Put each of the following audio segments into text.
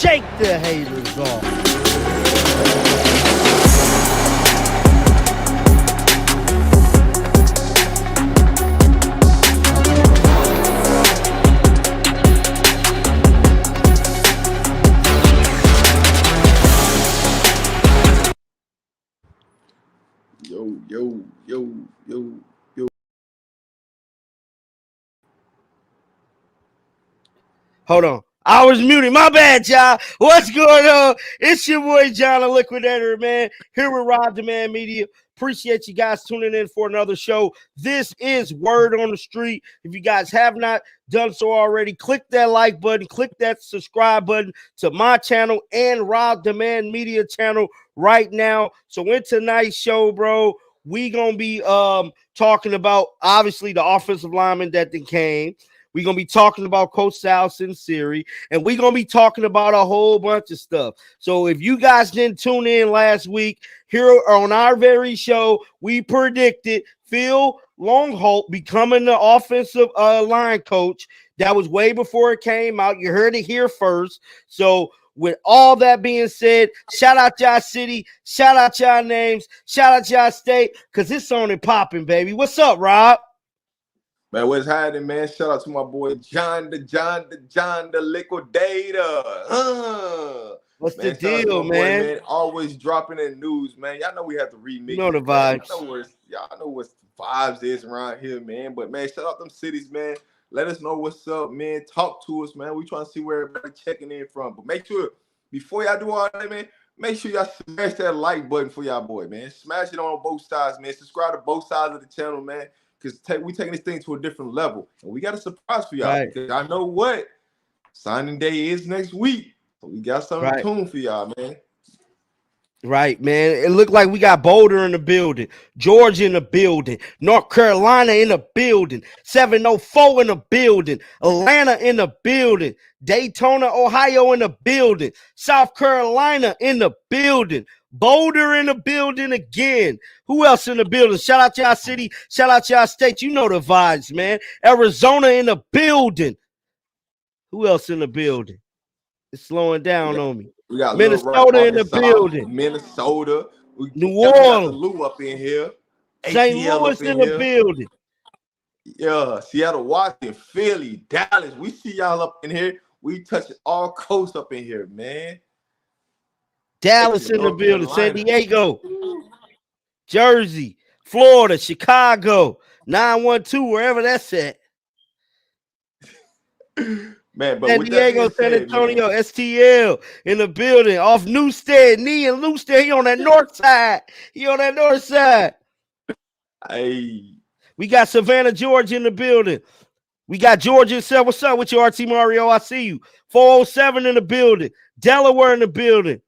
Shake the haters off. Yo. Hold on. I was muted. My bad, y'all. What's going on? It's your boy, Jon The Liquidator, man. Here with Jon The Media. Appreciate you guys tuning in for another show. This is Word on the Street. If you guys have not done so already, click that like button, click that subscribe button to my channel and Jon The Media channel right now. So in tonight's show, bro, we gonna be talking about obviously the offensive lineman that then came. We're going to be talking about Coach Sal Sinceri, and we're going to be talking about a whole bunch of stuff. So if you guys didn't tune in last week, here on our very show, we predicted Phil Longholt becoming the offensive line coach. That was way before it came out. You heard it here first. So with all that being said, shout out y'all city, shout out y'all names, shout out y'all state, because it's on and popping, baby. What's up, Rob? Man, what's happening, man? Shout out to my boy Jon the Liquidator. What's man, the deal, man? Boy, man? Always dropping in news, man. Y'all know we have to remix. You know the vibes. Y'all know what vibes is around here, man. But man, shout out them cities, man. Let us know what's up, man. Talk to us, man. We trying to see where everybody checking in from. But make sure before y'all do all that, man, make sure y'all smash that like button for y'all boy, man. Smash it on both sides, man. Subscribe to both sides of the channel, man. Because we taking this thing to a different level. And we got a surprise for y'all. Right. Because I know what? Signing day is next week. So we got something tuned for y'all, man. Right, man. It looked like we got Boulder in the building, Georgia in the building, North Carolina in the building, 704 in the building, Atlanta in the building, Daytona, Ohio in the building, South Carolina in the building, Boulder in the building again. Who else in the building? Shout out y'all city, shout out y'all state. You know the vibes, man. Arizona in the building. Who else in the building? It's slowing down on me. We got Minnesota in the building. Minnesota. New Orleans. Lou up in here. St. Louis in the building. Yeah, Seattle, Washington, Philly, Dallas. We see y'all up in here. We touch all coast up in here, man. Dallas in the building. San Diego, Jersey, Florida, Chicago, 912, wherever that's at. Man, but San Diego, San Antonio, man. STL in the building off Newstead, Nee and Newstead. He on that north side. Hey, we got Savannah, Georgia in the building. We got Georgia itself. What's up with you, RT Mario? I see you. 407 in the building. Delaware in the building.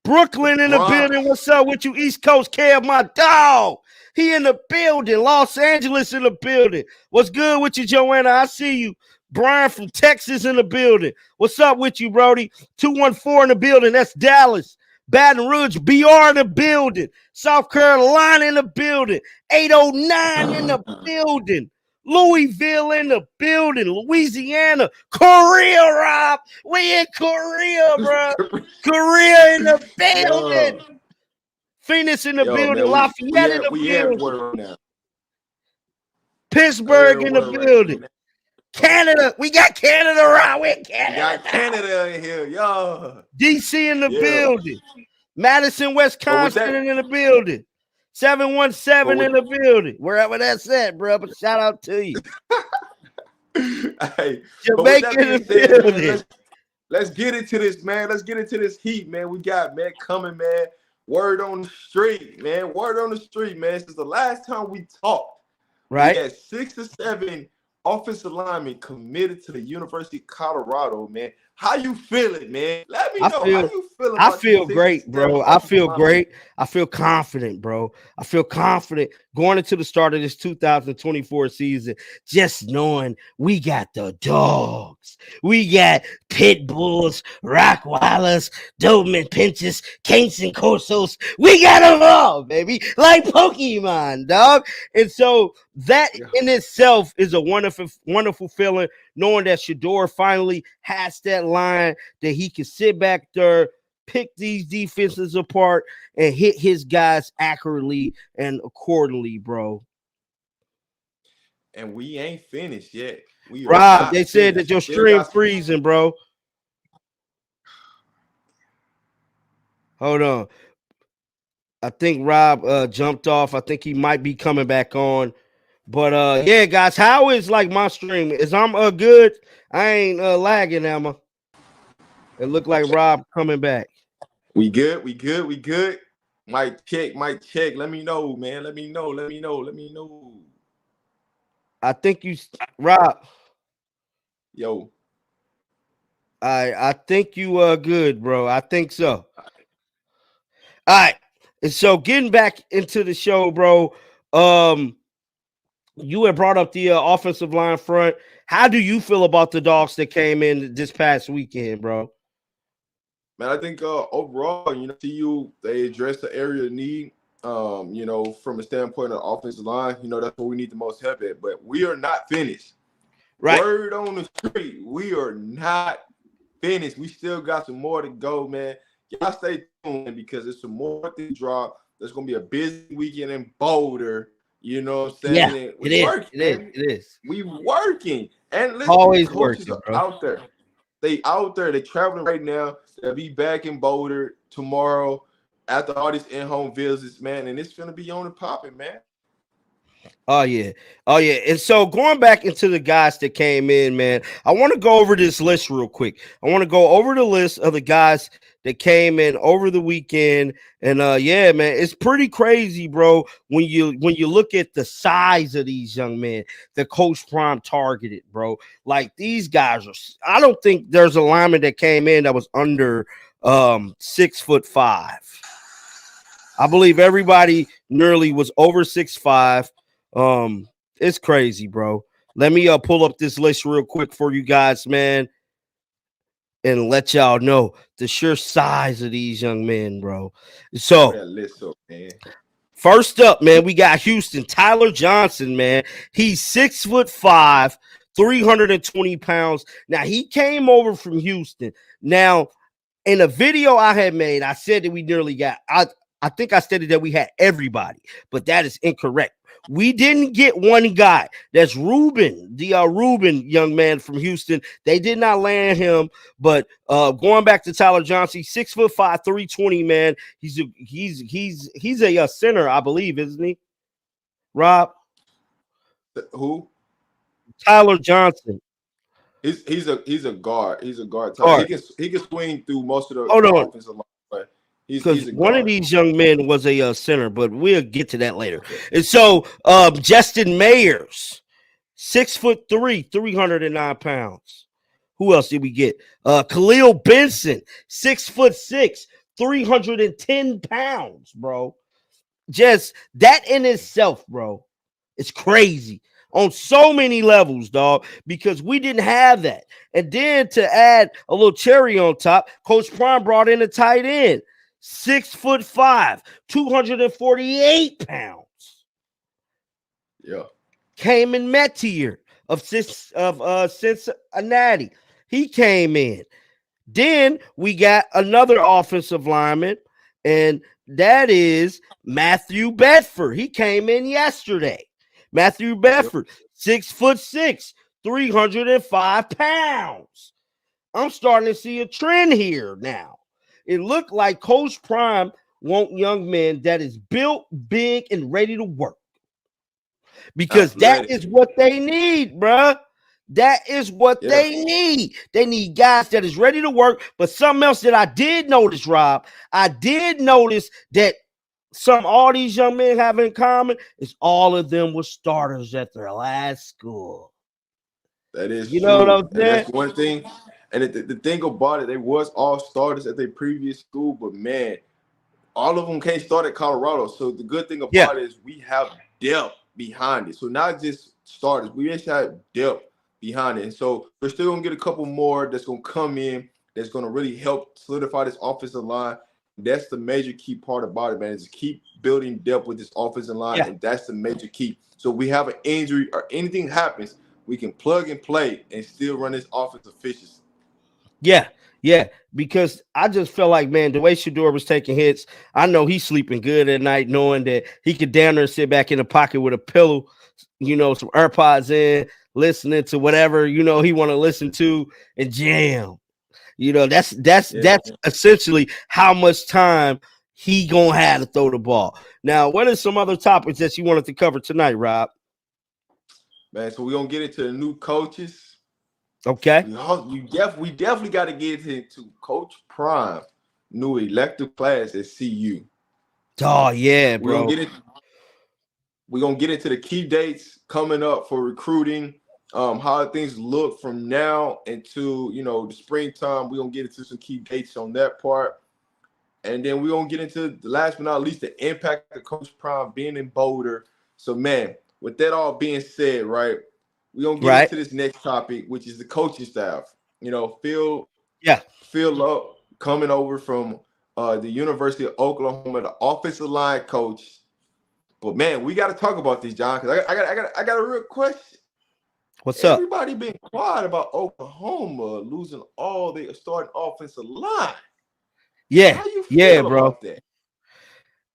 Brooklyn in the building. What's up with you, East Coast Kev, my dog? He in the building. Los Angeles in the building. What's good with you, Joanna? I see you. Brian from Texas in the building. What's up with you, Brody? 214 in the building. That's Dallas. Baton Rouge, BR in the building. South Carolina in the building. 809 in the building. Louisville in the building. Louisiana. Korea, Rob. We in Korea, bro. Korea in the building. Phoenix in the building. Man, Lafayette in the building. Pittsburgh in the building. Canada, we got Canada around. We got Canada in here, yo. DC in the building. Madison, Wisconsin in the building. 717 in the building. Wherever that's at, bro. But shout out to you. Hey, Jamaica in the building. Man, let's get into this, man. Let's get into this heat, man. We got, man, coming, man. Word on the street, man. Word on the street, man. Since the last time we talked, right? We had 6 or 7 offensive lineman committed to the University of Colorado, man. How you feeling, man? Let me know how you feeling. I feel great, bro. I feel great. I feel confident, bro. I feel confident going into the start of this 2024 season, just knowing we got the dogs. We got pit bulls, Rottweilers, Doberman Pinschers, Canes and Corsos. We got them all, baby, like Pokemon, dog. And so that in itself is a wonderful, wonderful feeling, knowing that Shador finally has that line that he can sit back there, pick these defenses apart, and hit his guys accurately and accordingly, bro. And we ain't finished yet. We are Rob, they not said finished. that your Still stream got some. freezing, bro. Hold on. I think Rob jumped off. I think he might be coming back on. But yeah, guys, how is like my stream? Is I'm good? I ain't lagging, Emma. It looked like Rob coming back. We good. We good. We good. Might check. Might check. Let me know, man. Let me know. Let me know. Let me know. I think you, Rob. Yo. I think you good, bro. I think so. All right. And so getting back into the show, bro. You had brought up the offensive line front. How do you feel about the dogs that came in this past weekend, bro? Man, I think overall, they address the area of need. From a standpoint of the offensive line, that's what we need the most help at. But we are not finished. Right. Word on the street, we are not finished. We still got some more to go, man. Y'all stay tuned because there's some more to drop. There's gonna be a busy weekend in Boulder. You know what I'm saying? Yeah, And it we is. working, man. It is. We working. And listen, Always coaches working, are bro. out there. They out there. They traveling right now. They'll be back in Boulder tomorrow after all these in-home visits, man. And it's gonna be on and popping, man. Oh yeah. And so going back into the guys that came in, man, I want to go over this list real quick. I want to go over the list of the guys that came in over the weekend. And yeah, man, it's pretty crazy, bro, when you look at the size of these young men that Coach Prime targeted, bro. Like these guys are, I don't think there's a lineman that came in that was under 6'5". I believe everybody nearly was over 6'5". It's crazy, bro. Let me pull up this list real quick for you guys, man, and let y'all know the sheer size of these young men, bro. Pull So that list up, man. first up, man, we got Houston, Tyler Johnson, man. He's 6'5", 320 pounds. Now he came over from Houston. Now, in a video I had made, I said that we nearly got. I think I stated that we had everybody, but that is incorrect. We didn't get one guy. That's Ruben, the Ruben young man from Houston. They did not land him. But going back to Tyler Johnson, 6'5", 320, man. He's a center, I believe, isn't he? Rob? Who? Tyler Johnson. He's a guard. He's a guard type. All He right. can swing through most of Hold the on. offensive line, but he's Because a one of guard. these young men was a center, but we'll get to that later. And so, Justin Mayers, 6'3", 309 pounds. Who else did we get? Khalil Benson, 6'6", 310 pounds, bro. Just that in itself, bro, it's crazy on so many levels, dog, because we didn't have that. And then to add a little cherry on top, Coach Prime brought in a tight end, 6'5", 248 pounds. Yeah. Cayman Metier of Cincinnati. He came in. Then we got another offensive lineman, and that is Matthew Bedford. He came in yesterday. Matthew Bedford, 6'6", 305 pounds. I'm starting to see a trend here now. It looked like Coach Prime want young men that is built big and ready to work. Because that Athletic. is what they need, bruh. That is what they need. They need guys that is ready to work. But something else that I did notice, Rob, I did notice that all these young men have in common is all of them were starters at their last school. That is You know what true. I'm And saying? that's one thing. And the thing about it, they was all starters at their previous school, but man, all of them can't start at Colorado. So the good thing Yeah. about it is we have depth behind it. So not just starters, we actually have depth behind it. And so we're still gonna get a couple more that's gonna come in that's gonna really help solidify this offensive line. That's the major key part about it, man, is to keep building depth with this offensive line, Yeah. and that's the major key. So we have an injury or anything happens, we can plug and play and still run this offense efficiently. Yeah, because I just felt like, man, the way Shedeur was taking hits, I know he's sleeping good at night, knowing that he could down there and sit back in the pocket with a pillow, some AirPods in, listening to whatever he want to listen to and jam. That's essentially how much time he gonna have to throw the ball. Now, what are some other topics that you wanted to cover tonight, Rob? Man, so we're gonna get into the new coaches. Okay. We definitely got to get into Coach Prime new elective class at CU. Oh yeah, bro. We're gonna get into the key dates coming up for recruiting, how things look from now into the springtime. We're gonna get into some key dates on that part. And then we're gonna get into the last but not least, the impact of Coach Prime being in Boulder. So man, with that all being said, right? We're gonna get into this next topic, which is the coaching staff. Phil Love coming over from the University of Oklahoma, the offensive line coach. But man, we got to talk about this, John, because I got a real question. What's up? Everybody been quiet about Oklahoma losing all their starting offensive line. Yeah, how you feel about that?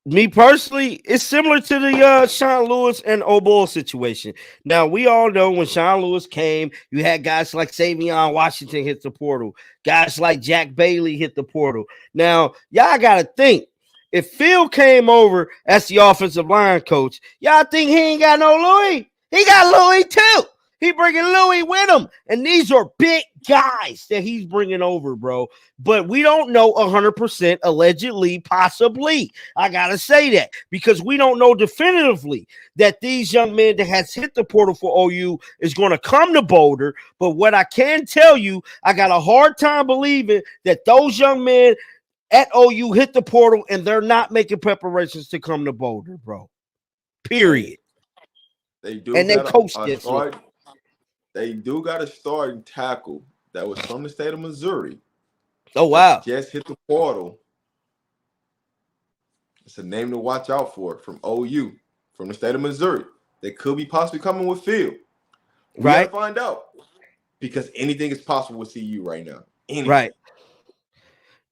Me personally, it's similar to the Sean Lewis and O'Bull situation. Now, we all know when Sean Lewis came, you had guys like Savion Washington hit the portal. Guys like Jack Bailey hit the portal. Now, y'all got to think, if Phil came over as the offensive line coach, y'all think he ain't got no Louis? He got Louis too. He bringing Louis with him. And these are big guys that he's bringing over, bro. But we don't know 100%, allegedly, possibly. I got to say that because we don't know definitively that these young men that has hit the portal for OU is going to come to Boulder. But what I can tell you, I got a hard time believing that those young men at OU hit the portal and they're not making preparations to come to Boulder, bro. Period. They do. And they coached this. They do got a starting tackle that was from the state of Missouri. Oh, wow. Just hit the portal. It's a name to watch out for from OU, from the state of Missouri. They could be possibly coming with Phil. We gotta find out because anything is possible with CU right now. Anything. Right.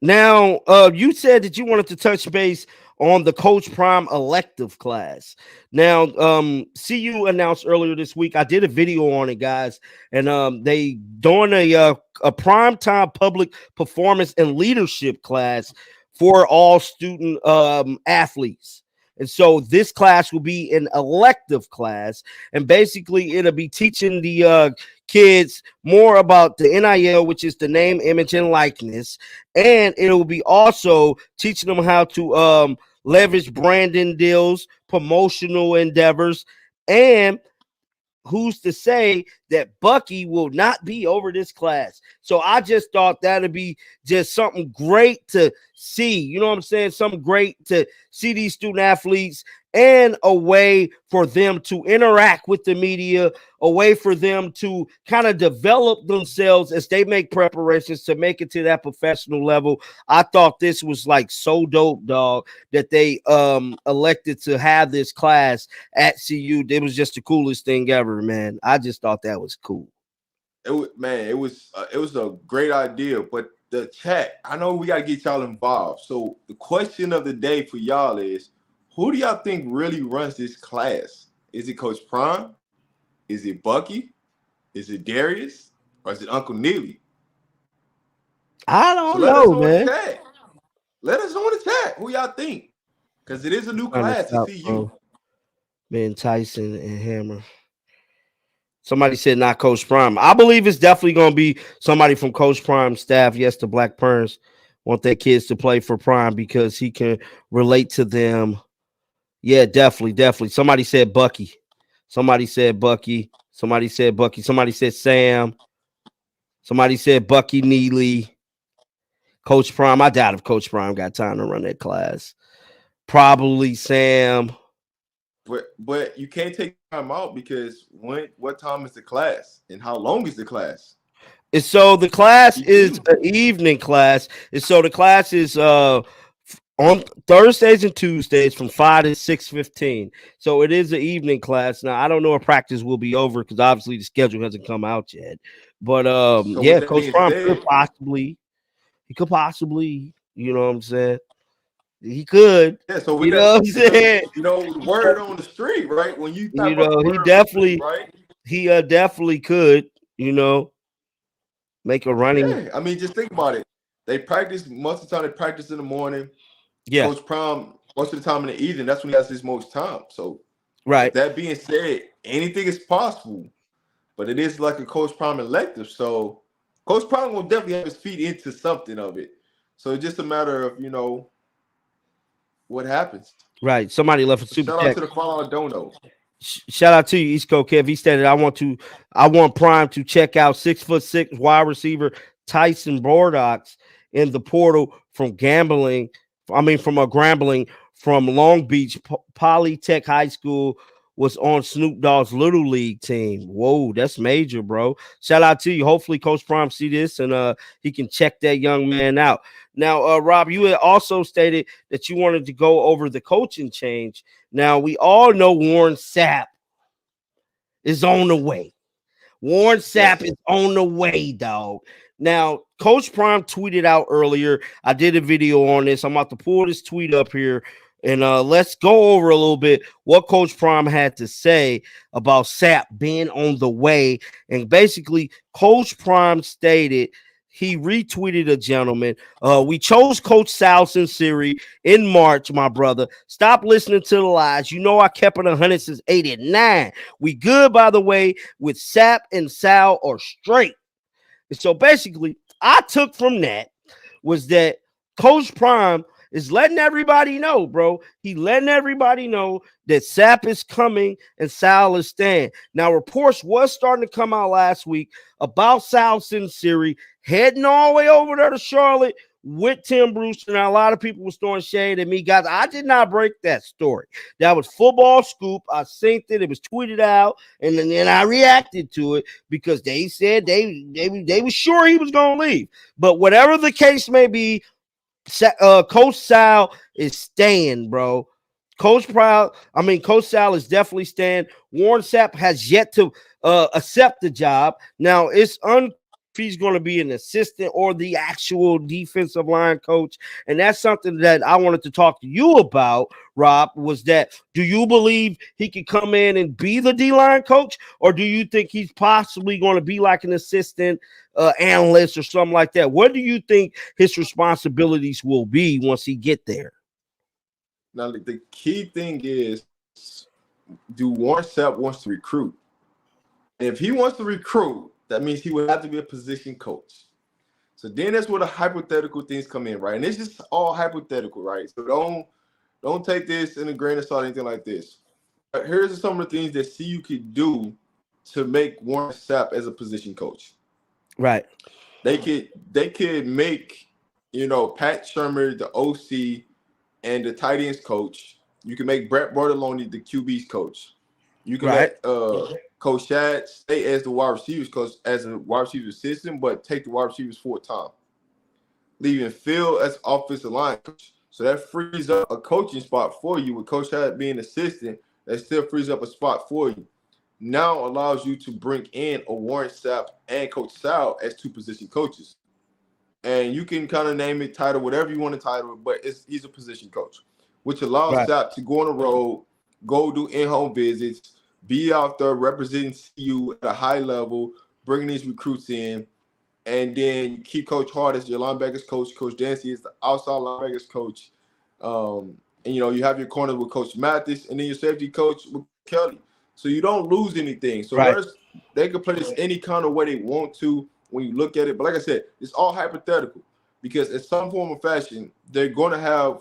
Now, you said that you wanted to touch base on the Coach Prime elective class. Now, CU announced earlier this week, I did a video on it, guys, and they doing a primetime public performance and leadership class for all student athletes. And so this class will be an elective class, and basically it'll be teaching the kids more about the NIL, which is the name, image, and likeness, and it will be also teaching them how to leverage branding deals, promotional endeavors, and who's to say that Bucky will not be over this class? So I just thought that'd be just something great to see. You know what I'm saying? Something great to see these student athletes and a way for them to interact with the media, a way for them to kind of develop themselves as they make preparations to make it to that professional level. I thought this was like so dope, dog, that they elected to have this class at CU. It was just the coolest thing ever, man. I just thought that was cool. It was a great idea, but the chat, I know we got to get y'all involved. So the question of the day for y'all is, who do y'all think really runs this class? Is it Coach Prime? Is it Bucky? Is it Darius? Or is it Uncle Neely? I don't know, man. Let us know in the chat who y'all think. Because it is a new class to see you. Man, Tyson and Hammer. Somebody said not Coach Prime. I believe it's definitely going to be somebody from Coach Prime's staff. Yes, the Black Perns want their kids to play for Prime because he can relate to them. Yeah, definitely. Somebody said Bucky. Somebody said Bucky. Somebody said Bucky. Somebody said Sam. Somebody said Bucky Neely. Coach Prime. I doubt if Coach Prime got time to run that class. Probably Sam. But you can't take time out because what time is the class and how long is the class? And so the class is an evening class. And so the class is on on Thursdays and Tuesdays from 5 to 6:15. So it is an evening class. Now I don't know if practice will be over because obviously the schedule hasn't come out yet. But So with yeah, that Coach being Prime said, could possibly, you know what I'm saying? He could, yeah. So with you that, know what I'm because saying? the word on the street, right? When you type You up know, the word on the street, right? he definitely could, you know, make a running. Yeah. I mean, just think about it. They practice most of the time. They practice in the morning. Yeah, Coach Prime most of the time in the evening. That's when he has his most time. So with right. that being said, anything is possible, but it is like a Coach Prime elective. So Coach Prime will definitely have his feet into something of it. So it's just a matter of what happens. Right. Somebody left a So super shout out chat. to the follow I don't know. Shout out to you, East Coast Kev. He stated, I want Prime to check out 6'6" wide receiver Tyson Bordox in the portal from gambling. From a Grambling from Long Beach Polytech High School was on Snoop Dogg's Little League team. Whoa, that's major, bro. Shout out to you. Hopefully, Coach Prime see this and he can check that young man out. Now, Rob, you had also stated that you wanted to go over the coaching change. Now, we all know Warren Sapp is on the way. Warren Sapp Yes. is on the way, dog. Now, Coach Prime tweeted out earlier. I did a video on this. I'm about to pull this tweet up here and let's go over a little bit what Coach Prime had to say about Sapp being on the way. And basically, Coach Prime stated he retweeted a gentleman. We chose Coach Sal Sinceri in March, my brother. Stop listening to the lies. You know I kept it 100 since 89. We good, by the way, with Sapp and Sal are straight. And so basically, I took from that was that Coach Prime is letting everybody know, bro. He letting everybody know that Sapp is coming and Sal is staying. Now, reports was starting to come out last week about Sal Sinceri heading all the way over there to Charlotte with Tim Brewster. Now, a lot of people was throwing shade at me, guys. I did not break that story. That was football scoop. I synced it. It was tweeted out, and then I reacted to it because they said they were sure he was going to leave. But whatever the case may be, Coach Sal is staying, bro. Coach Sal is definitely staying. Warren Sapp has yet to accept the job. Now, it's unclear if he's going to be an assistant or the actual defensive line coach. And that's something that I wanted to talk to you about, Rob, was that do you believe he could come in and be the D-line coach? Or do you think he's possibly going to be like an assistant analyst or something like that? What do you think his responsibilities will be once he get there? Now the key thing is, do Warren Sapp wants to recruit? And if he wants to recruit, that means he would have to be a position coach. So then that's where the hypothetical things come in, right? And it's just all hypothetical, right? So don't take this in a grain of salt or anything like this. But here's some of the things that CU could do to make Warren Sapp as a position coach. Right. They could make, Pat Shermer the OC and the tight ends coach. You can make Brett Bartoloni the QB's coach. You can let Coach Shad stay as the wide receivers coach, as a wide receiver assistant, but take the wide receivers full time. Leaving Phil as offensive line coach. So that frees up a coaching spot for you with Coach Shad being assistant. That still frees up a spot for you. Now allows you to bring in a Warren Sapp and Coach Sal as two position coaches. And you can kind of name it, title, whatever you want to title it, but he's a position coach, which allows Sapp to go on the road, go do in-home visits, be out there representing CU at a high level, bringing these recruits in, and then keep Coach Hart as your linebackers coach. Coach Dancy is the outside linebackers coach. And, you have your corner with Coach Mathis, and then your safety coach with Kelly. So you don't lose anything. So they can play this any kind of way they want to when you look at it. But like I said, it's all hypothetical because in some form or fashion, they're going to have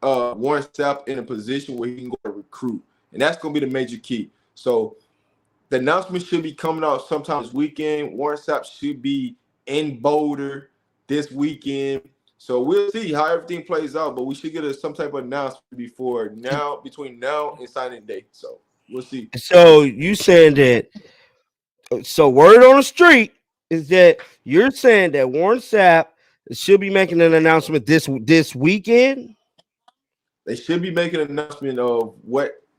Warren Sapp in a position where he can go to recruit. And that's going to be the major key. So the announcement should be coming out sometime this weekend. Warren Sapp should be in Boulder this weekend. So we'll see how everything plays out, but we should get some type of announcement between now and signing day. So we'll see. So you saying that? So word on the street is that you're saying that Warren Sapp Should be making an announcement this weekend. They should be making an announcement of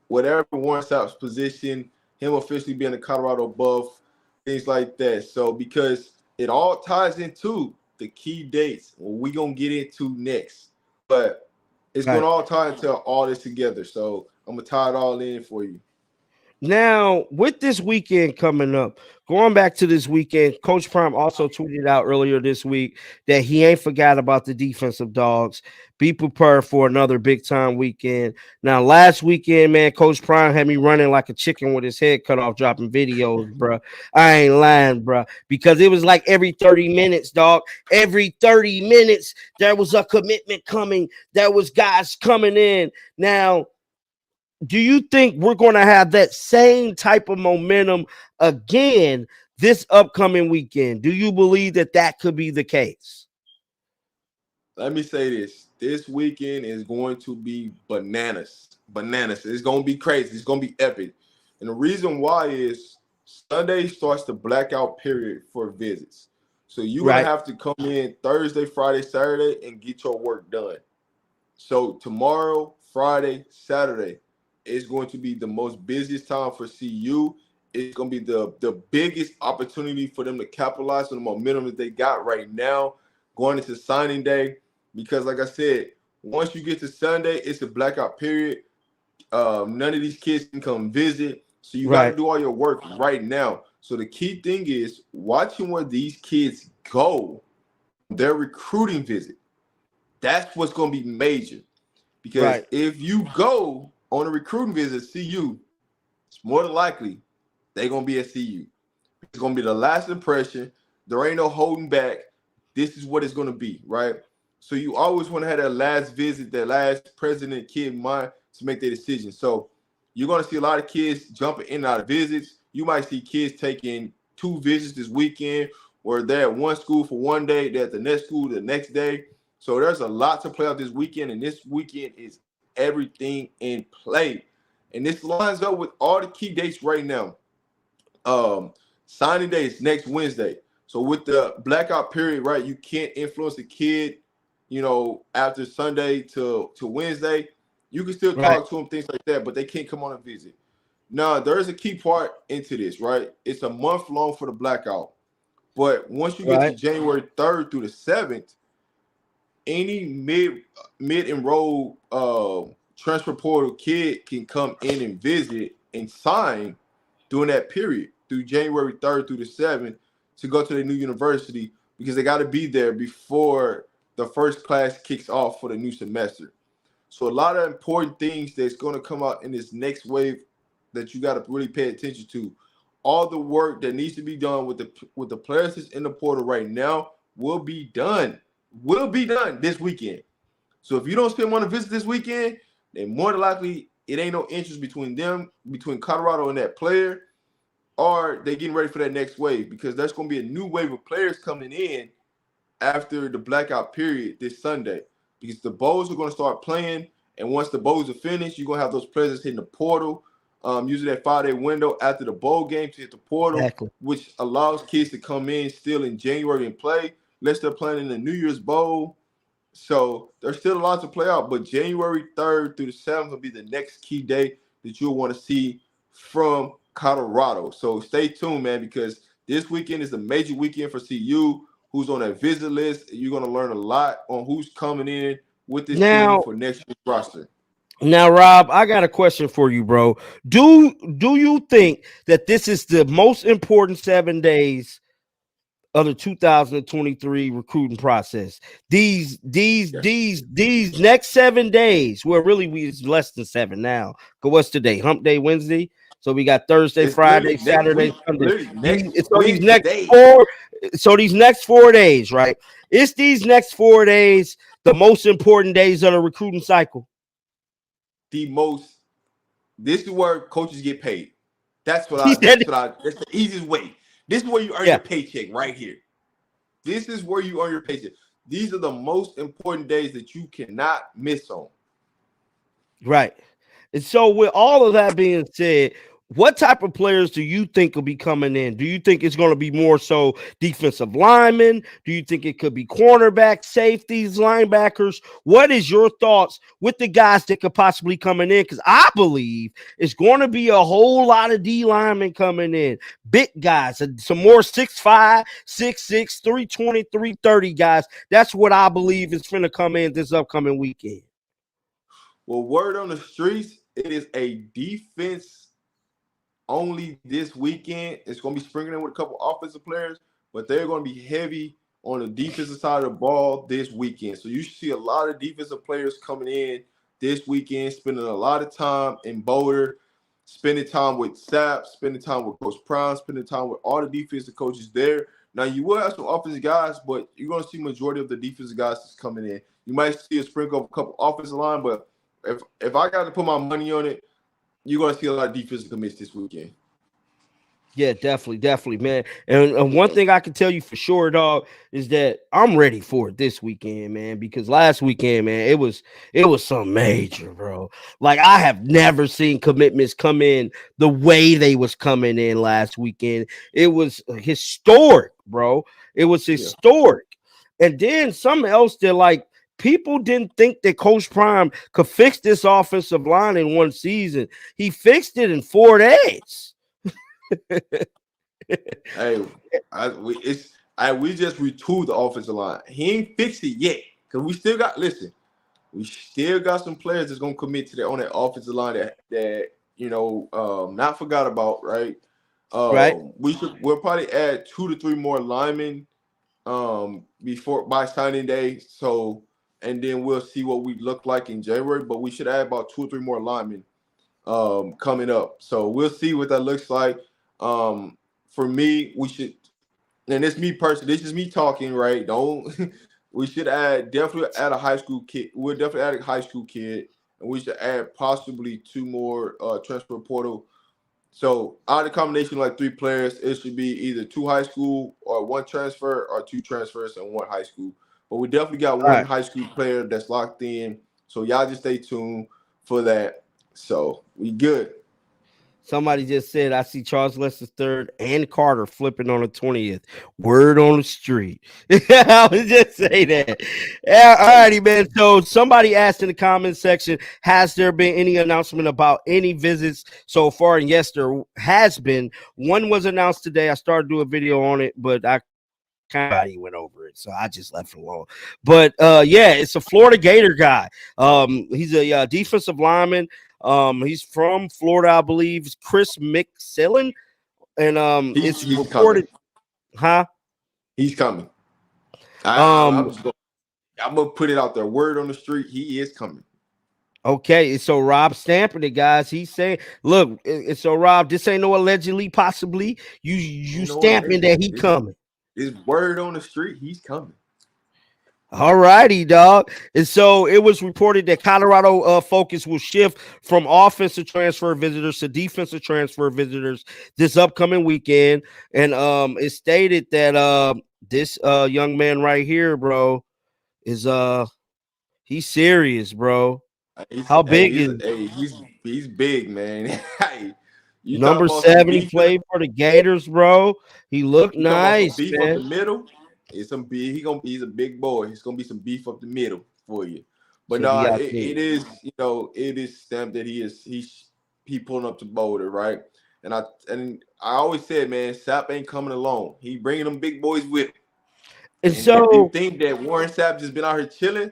whatever Warren Sapp's position, him officially being the Colorado buff, things like that. So because it all ties into the key dates, what we gonna get into next, but it's Right. gonna all tie into all this together. So I'm gonna tie it all in for you. Now, with this weekend coming up, going back to this weekend, Coach Prime also tweeted out earlier this week that he ain't forgot about the defensive dogs. Be prepared for another big time weekend. Now, last weekend, man, Coach Prime had me running like a chicken with his head cut off, dropping videos, bro. I ain't lying, bro, because it was like every 30 minutes, dog. Every 30 minutes, there was a commitment coming. There was guys coming in. Now, do you think we're going to have that same type of momentum again this upcoming weekend? Do you believe that that could be the case? Let me say this. This weekend is going to be bananas. Bananas. It's going to be crazy. It's going to be epic. And the reason why is Sunday starts the blackout period for visits. So you're going Right. to have to come in Thursday, Friday, Saturday, and get your work done. So tomorrow, Friday, Saturday, is going to be the most busiest time for CU. It's going to be the biggest opportunity for them to capitalize on the momentum that they got right now going into signing day. Because like I said, once you get to Sunday, it's a blackout period. None of these kids can come visit. So you got to Right. do all your work right now. So the key thing is watching where these kids go, their recruiting visit. That's what's going to be major. Because Right. if you go on a recruiting visit at CU, it's more than likely they're going to be at CU. It's going to be the last impression. There ain't no holding back. This is what it's going to be, right? So you always want to have that last visit, that last president kid in mind to make their decision. So you're going to see a lot of kids jumping in and out of visits. You might see kids taking 2 visits this weekend, or they're at one school for one day, they're at the next school the next day. So there's a lot to play out this weekend, and this weekend is everything in play. And this lines up with all the key dates right now. Signing day is next Wednesday. So with the blackout period, right, you can't influence a kid, after Sunday to Wednesday. You can still Right. talk to them, things like that, but they can't come on a visit. Now, there is a key part into this, right? It's a month long for the blackout. But once you get to Right. January 3rd through the 7th, any mid-enrolled transfer portal kid can come in and visit and sign during that period through January 3rd through the 7th to go to the new university, because they got to be there before the first class kicks off for the new semester. So a lot of important things that's going to come out in this next wave that you got to really pay attention to. All the work that needs to be done with the players that's in the portal right now will be done. Will be done this weekend. So if you don't still want to visit this weekend, then more than likely it ain't no interest between Colorado and that player, or they getting ready for that next wave, because there's going to be a new wave of players coming in after the blackout period this Sunday, because the bowls are going to start playing, and once the bowls are finished, you're going to have those players that's hitting the portal, using that 5-day window after the bowl game to hit the portal, Exactly. which allows kids to come in still in January and play. Unless they're playing in the New Year's Bowl. So there's still a lot to play out, but January 3rd through the 7th will be the next key day that you'll want to see from Colorado. So stay tuned, man, because this weekend is a major weekend for CU. Who's on that visit list? You're going to learn a lot on who's coming in with this team Now, for next year's roster. now, Rob, I got a question for you, bro. Do you think that this is the most important 7 days of the 2023 recruiting process? These next 7 days, well, really, it's less than 7 now. Cause what's today? Hump Day, Wednesday. So we got Thursday, It's Friday, literally next Saturday, week. Sunday. Literally next So these next Wednesday. 4, these next 4 days, right? It's these next 4 days the most important days of the recruiting cycle. This is where coaches get paid. That's He said, that's the easiest way. This is where you earn yeah, your paycheck right here. This is where you earn your paycheck. These are the most important days that you cannot miss on. right. And so with all of that being said, what type of players do you think will be coming in? Do you think it's going to be more so defensive linemen? Do you think it could be cornerbacks, safeties, linebackers? What is your thoughts with the guys that could possibly coming in? Because I believe it's going to be a whole lot of D linemen coming in. Big guys, some more 6'5", 6'6", 320, 330 guys. That's what I believe is going to come in this upcoming weekend. Well, word on the streets, it is a defense only this weekend. It's going to be sprinkling with a couple offensive players, but they're going to be heavy on the defensive side of the ball this weekend. So you should see a lot of defensive players coming in this weekend, spending a lot of time in Boulder, spending time with Sapp, spending time with Coach Prime, spending time with all the defensive coaches there. Now, you will have some offensive guys, but you're going to see majority of the defensive guys that's coming in. You might see a sprinkle of a couple offensive line, but if I got to put my money on it, you're going to see a lot of defensive commits this weekend. Yeah, definitely, man. And one thing I can tell you for sure, dog, is that I'm ready for it this weekend, man. Because last weekend, man, it was some major, bro. Like I have never seen commitments come in the way they was coming in last weekend. It was historic, bro. It was historic. Yeah. And then something else that like people didn't think that Coach Prime could fix this offensive line in one season. He fixed it in 4 days. Hey, we just retooled the offensive line. He ain't fixed it yet because we still got some players that's gonna commit to on that offensive line that not forgot about, right? Right. We'll probably add 2 to 3 more linemen by signing day. So and then we'll see what we look like in January. But we should add about 2 or 3 more linemen coming up. So we'll see what that looks like. For me, we should, and it's me personally, this is me talking, right? We should definitely add a high school kid. We'll definitely add a high school kid, and we should add possibly 2 more transfer portal. So out of the combination like 3 players, it should be either 2 high school or 1 transfer or 2 transfers and 1 high school. But we definitely got one high school player that's locked in. So y'all just stay tuned for that. So we good. Somebody just said, I see Charles Lester III and Carter flipping on the 20th. Word on the street. I would just say that. Yeah, all righty, man. So somebody asked in the comments section, has there been any announcement about any visits so far? And yes, there has been. One was announced today. I started to do a video on it, but I kind of went over it, so I just left it alone. But yeah, it's a Florida Gator guy. He's a defensive lineman. He's from Florida, I believe. It's Chris McSillan, and it's reported, coming. He's coming. I'm gonna put it out there. Word on the street, he is coming. Okay, so Rob stamping it, guys. He's saying, "Look, so Rob, this ain't no allegedly, possibly. You stamping that he coming." This word on the street, he's coming. All righty, dog. And so it was reported that Colorado focus will shift from offensive transfer visitors to defensive transfer visitors this upcoming weekend. And it stated that this young man right here, bro, is he's serious, bro. How big is he's big, man. Number 7, he played for the Gators, bro. He looked nice, beef man. Up the middle. It's some beef. He's a big boy. It's gonna be some beef up the middle for you. But it is, it is stamped that he pulling up to Boulder, right? And I always said, man, Sapp ain't coming alone. He bringing them big boys with him. And so if you think that Warren Sapp just been out here chilling,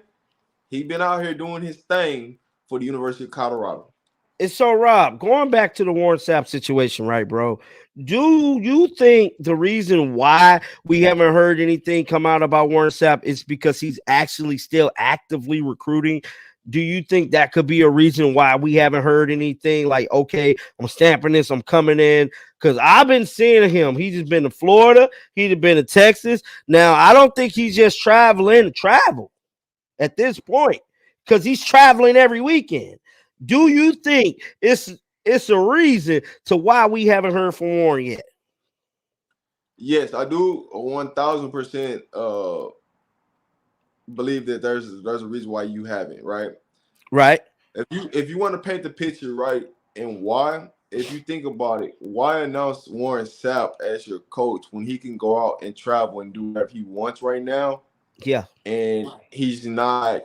he been out here doing his thing for the University of Colorado. And so, Rob, going back to the Warren Sapp situation, right, bro? Do you think the reason why we haven't heard anything come out about Warren Sapp is because he's actually still actively recruiting? Do you think that could be a reason why we haven't heard anything like, okay, I'm stamping this, I'm coming in? Because I've been seeing him. He's just been to Florida. He's been to Texas. Now, I don't think he's just traveling to travel at this point because he's traveling every weekend. Do you think it's a reason to why we haven't heard from Warren yet? Yes, I do 1,000% believe that there's a reason why you haven't, right? Right. If you want to paint the picture, right, and why, if you think about it, why announce Warren Sapp as your coach when he can go out and travel and do whatever he wants right now? Yeah. And he's not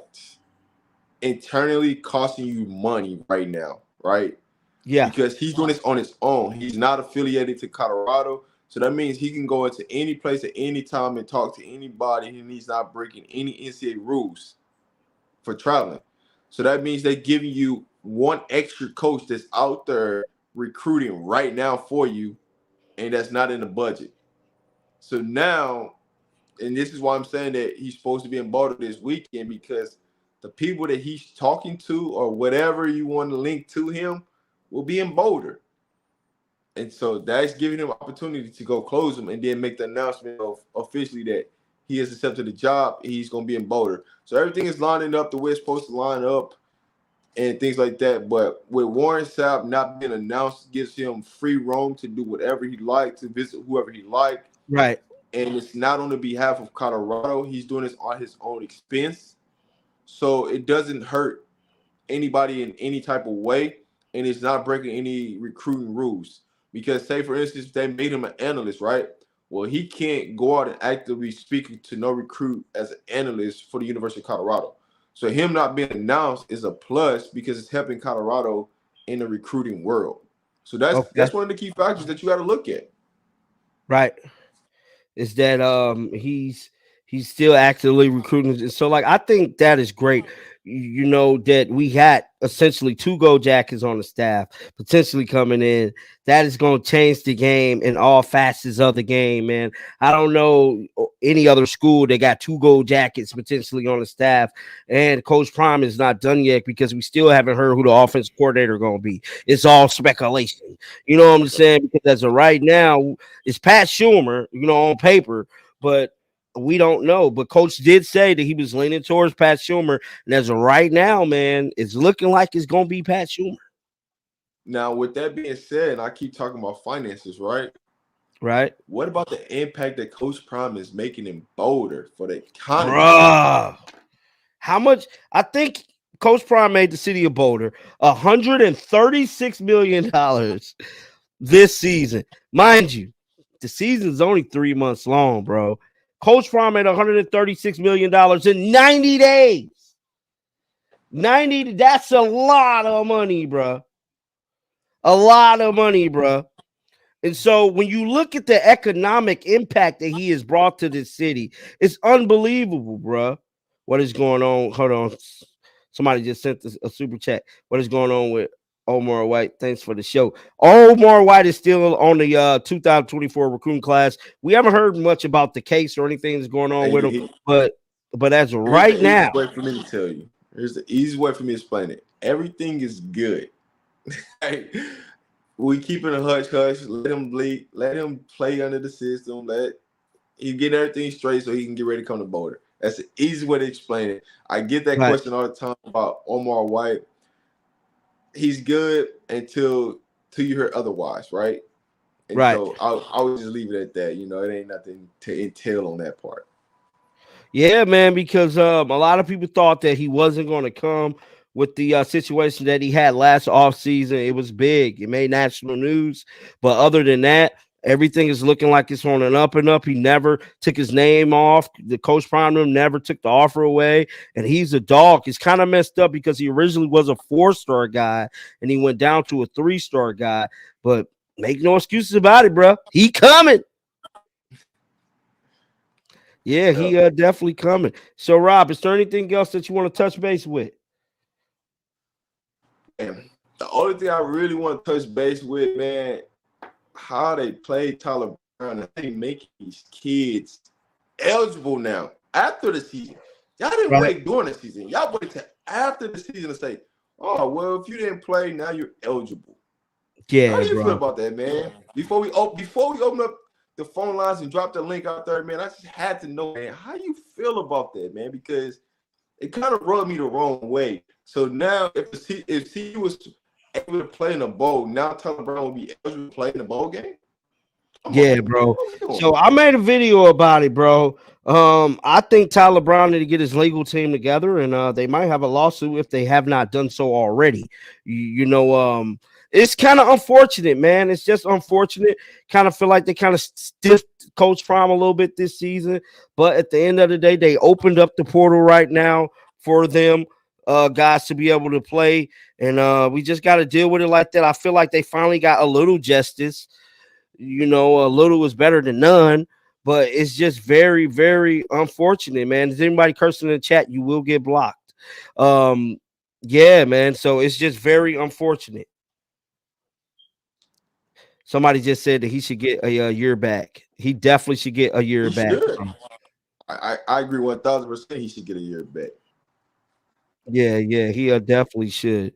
internally costing you money right now, right? Yeah. Because he's doing this on his own. He's not affiliated to Colorado. So that means he can go into any place at any time and talk to anybody, and he's not breaking any NCAA rules for traveling. So that means they're giving you one extra coach that's out there recruiting right now for you, and that's not in the budget. So now, and this is why I'm saying that he's supposed to be in Boulder this weekend, because the people that he's talking to or whatever you want to link to him will be in Boulder. And so that's giving him opportunity to go close him and then make the announcement of officially that he has accepted the job. He's going to be in Boulder. So everything is lining up the way it's supposed to line up and things like that. But with Warren Sapp not being announced, gives him free roam to do whatever he likes, to visit whoever he likes. Right. And it's not on the behalf of Colorado. He's doing this on his own expense. So it doesn't hurt anybody in any type of way. And it's not breaking any recruiting rules. Because, say, for instance, they made him an analyst, right? Well, he can't go out and actively speak to no recruit as an analyst for the University of Colorado. So him not being announced is a plus because it's helping Colorado in the recruiting world. So that's one of the key factors that you got to look at. Right. Is that he's still actively recruiting. So like I think that is great. You know, that we had essentially 2 gold jackets on the staff potentially coming in. That is going to change the game in all facets of the game, man. I don't know any other school that got 2 gold jackets potentially on the staff, and Coach Prime is not done yet because we still haven't heard who the offensive coordinator going to be. It's all speculation. You know what I'm saying? Because as of right now, it's Pat Schumer, you know, on paper, but we don't know. But Coach did say that he was leaning towards Pat Schumer, and as of right now, man, it's looking like it's going to be Pat Schumer. Now, with that being said, I keep talking about finances, right? Right. What about the impact that Coach Prime is making in Boulder for the economy? Bruh. How much? I think Coach Prime made the city of Boulder $136 million this season. Mind you, the season's only 3 months long, bro. Coach Prime made $136 million in 90 days. 90, that's a lot of money, bro. A lot of money, bro. And so when you look at the economic impact that he has brought to this city, it's unbelievable, bro. What is going on? Hold on. Somebody just sent a super chat. What is going on with Omar White? Thanks for the show. Omar White is still on the 2024 recruiting class. We haven't heard much about the case or anything that's going on with him, but as right now, way for me to tell you. Here's the easy way for me to explain it. Everything is good. We keep it a hush hush. Let him bleed. Let him play under the system. Let he get everything straight so he can get ready to come to Boulder. That's the easy way to explain it. I get that question all the time about Omar White. He's good until you hear otherwise, right? And so I would just leave it at that. You know, it ain't nothing to entail on that part. Yeah, man, because a lot of people thought that he wasn't going to come with the situation that he had last offseason. It was big. It made national news. But other than that, everything is looking like it's on an up and up. He never took his name off. The Coach Prime room never took the offer away. And he's a dog. It's kind of messed up because he originally was a 4-star guy and he went down to a 3-star guy. But make no excuses about it, bro. He coming. Yeah, he definitely coming. So, Rob, is there anything else that you want to touch base with? Man, the only thing I really want to touch base with, man, how they play Tyler Brown and they make these kids eligible now after the season. Y'all didn't wait during the season. Y'all waited till after the season to say, oh, well, if you didn't play, now you're eligible. Yeah, how do you feel about that, man? Before we open up the phone lines and drop the link out there, man, I just had to know, man, how you feel about that, man? Because it kind of rubbed me the wrong way. So now, if he was able to play in a bowl, now Tyler Brown will be able to play in the bowl game? Bro. So I made a video about it, bro. I think Tyler Brown need to get his legal team together, and they might have a lawsuit if they have not done so already. You know, it's kind of unfortunate, man. It's just unfortunate. Kind of feel like they kind of stiffed Coach Prime a little bit this season, but at the end of the day, they opened up the portal right now for them guys to be able to play, and we just got to deal with it like that. I feel like they finally got a little justice. You know, a little is better than none, but it's just very, very unfortunate, man. Is anybody cursing in the chat? You will get blocked. Yeah, man. So it's just very unfortunate. Somebody just said that he should get a year back. He definitely should get a year He back. should. I agree 1,000%. He should get a year back. Yeah, yeah, he definitely should.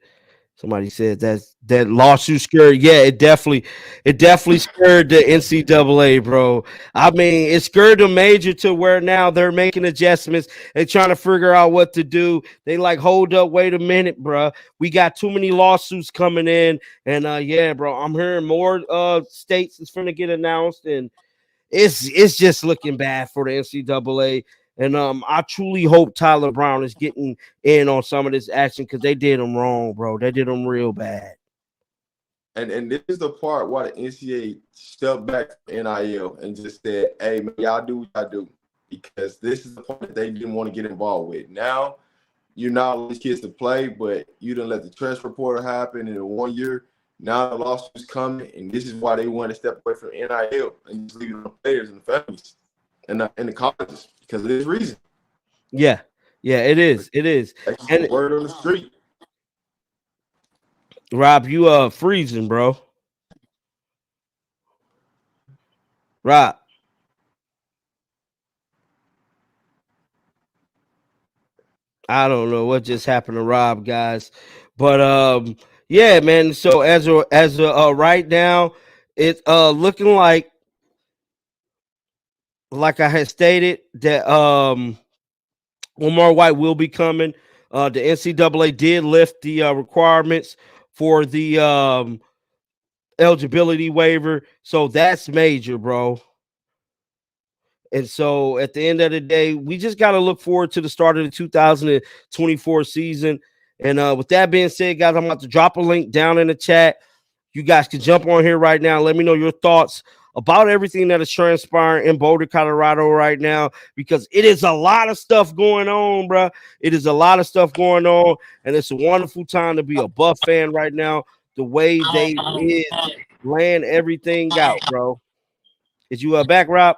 Somebody said that lawsuit scared. Yeah, it definitely scared the NCAA, bro. I mean, it scared them major to where now they're making adjustments. They're trying to figure out what to do. They like, hold up, wait a minute, bro. We got too many lawsuits coming in, and yeah, bro, I'm hearing more states is going to get announced, and it's just looking bad for the NCAA. And I truly hope Tyler Brown is getting in on some of this action because they did him wrong, bro. They did him real bad. And this is the part why the NCAA stepped back from NIL and just said, "Hey, man, y'all do what y'all do," because this is the part that they didn't want to get involved with. Now you're not allowing these kids to play, but you didn't let the transfer portal happen in 1 year. Now the lawsuit's coming, and this is why they want to step away from NIL and just leave it on the players and the families and the colleges because of this reason. Yeah, yeah, it is. It is. That's just And the word on the street. Rob, you freezing, bro. Rob, I don't know what just happened to Rob, guys, but yeah, man. So as right now, it's looking like I had stated that Lamar White will be coming. The NCAA did lift the requirements for the eligibility waiver, so that's major, bro. And so at the end of the day, we just got to look forward to the start of the 2024 season. And with that being said, guys, I'm about to drop a link down in the chat. You guys can jump on here right now. Let me know your thoughts about everything that is transpiring in Boulder, Colorado right now, because it is a lot of stuff going on, bro. It is a lot of stuff going on, and it's a wonderful time to be a Buff fan right now. The way they is laying everything out, bro. Is you back, Rob?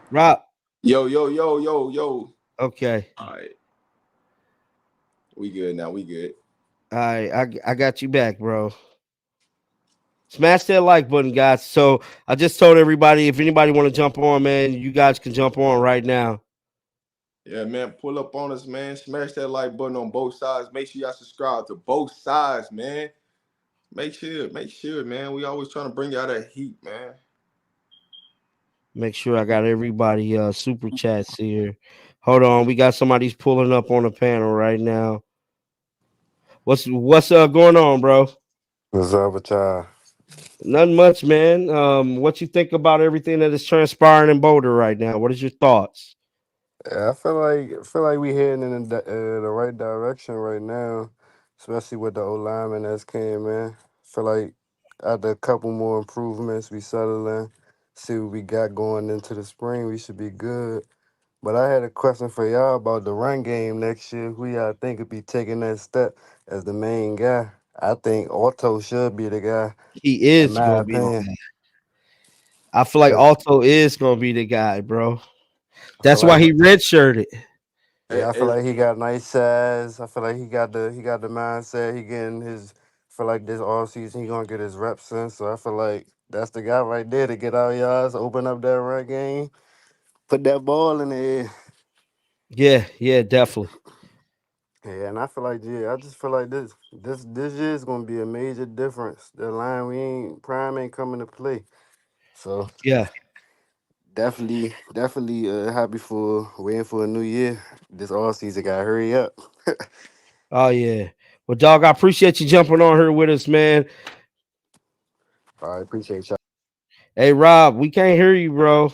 Rob. Yo, yo, yo, yo, yo. Okay. All right. We good now. We good. All right. I got you back, bro. Smash that like button, guys. So I just told everybody if anybody want to jump on, man, you guys can jump on right now. Yeah, man. Pull up on us, man. Smash that like button on both sides. Make sure y'all subscribe to both sides, man. Make sure, man. We always trying to bring y'all that heat, man. Make sure I got everybody super chats here. Hold on, we got somebody's pulling up on the panel right now. What's going on, bro? What's up with y'all? Nothing much, man. What you think about everything that is transpiring in Boulder right now? What is your thoughts? Yeah, I feel like we heading in the right direction right now, especially with the O lineman that's came in. Feel like after a couple more improvements, we settling, see what we got going into the spring. We should be good. But I had a question for y'all about the run game next year. Who y'all think could be taking that step as the main guy? I think Otto should be the guy, He in is my gonna be the opinion. guy. I feel like 'Cause Alto is gonna be the guy, bro. I feel That's why like he redshirted. Yeah, I feel And like he got nice size. I feel like he got the mindset. He getting his. I feel like this all season he gonna get his reps in. So I feel like that's the guy right there to get out yards, open up that run game, put that ball in the air. Yeah, yeah, definitely. Yeah, and I feel like I just feel like this year is gonna be a major difference. The line we ain't prime ain't coming to play. So Yeah. definitely happy for waiting for a new year. This all season got to hurry up. Oh yeah. Well, dog, I appreciate you jumping on here with us, man. I appreciate y'all. Hey, Rob, we can't hear you, bro.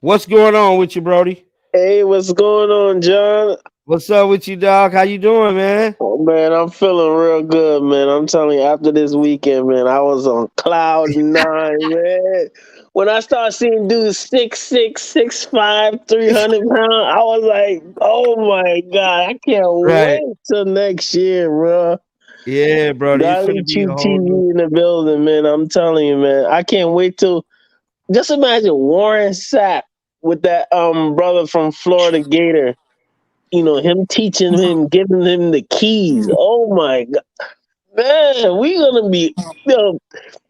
What's going on with you, Brody? Hey, what's going on, John? What's up with you, dog? How you doing, man? Oh, man, I'm feeling real good, man. I'm telling you, after this weekend, man, I was on cloud nine, man. When I started seeing dudes 6'6", 6'5", 300 pounds, I was like, oh my God, I can't Right. wait till next year, bro. Yeah, Brody. It's gonna Dolly be a True whole new. TV in the building, man. I'm telling you, man. I can't wait till just imagine Warren Sapp with that brother from Florida Gator. Him teaching him, giving him the keys. Oh my God, man, we gonna be.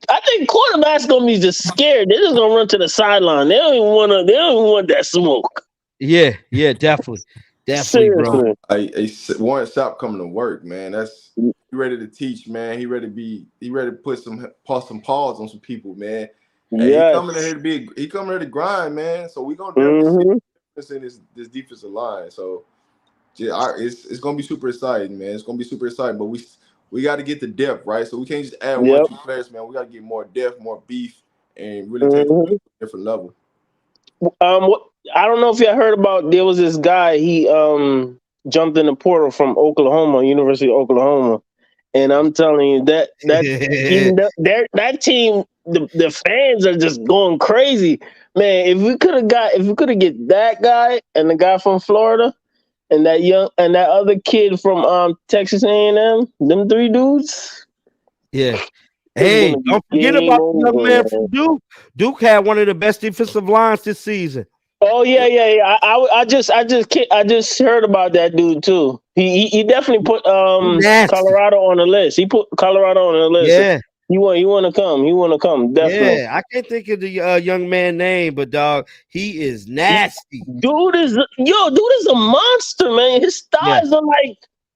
I think quarterbacks gonna be just scared. They're just gonna run to the sideline. They don't even want to. They don't even want that smoke. Yeah, definitely, definitely, bro. Seriously. Warren Sapp coming to work, man. That's he ready to teach, man. He ready to put some pause on some people, man. Hey, Yes. he coming here to grind, man. So we gonna definitely see Mm-hmm. a difference in this defensive line. So yeah, it's gonna be super exciting, man. It's gonna be super exciting, but we got to get the depth right. So we can't just add one, Yep. two players, man. We got to get more depth, more beef, and really take it to Mm-hmm. a different level. What, I don't know if you heard about. There was this guy. He jumped in the portal from Oklahoma, University of Oklahoma. And I'm telling you that even that team, the fans are just going crazy, man. If we could have get that guy and the guy from Florida and that other kid from Texas A&M, them three dudes, Yeah. it's Hey, gonna be don't forget game about the young over, man man. from Duke. Duke had one of the best defensive lines this season. Oh yeah. I just heard about that dude too. He definitely put He nasty. Colorado on the list. He put Colorado on the list. Yeah, You want to come? You want to come? Definitely. yeah. I can't think of the young man name, but dog, he is nasty. Dude is a monster, man. His Yeah, thighs are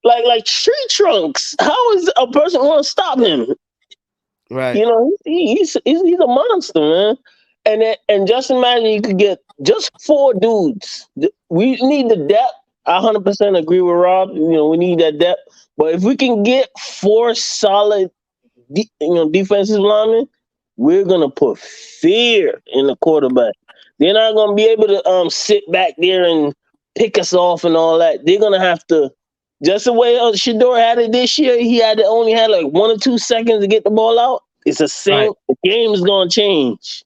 like tree trunks. How is a person want to stop him? right. He's a monster, man. And just imagine you could get just four dudes. We need the depth. I 100% agree with Rob. We need that depth. But if we can get four solid, defensive linemen, we're gonna put fear in the quarterback. They're not gonna be able to sit back there and pick us off and all that. They're gonna have to just the way Shador had it this year. He only had like 1 or 2 seconds to get the ball out. It's the Right, same. The game is gonna change.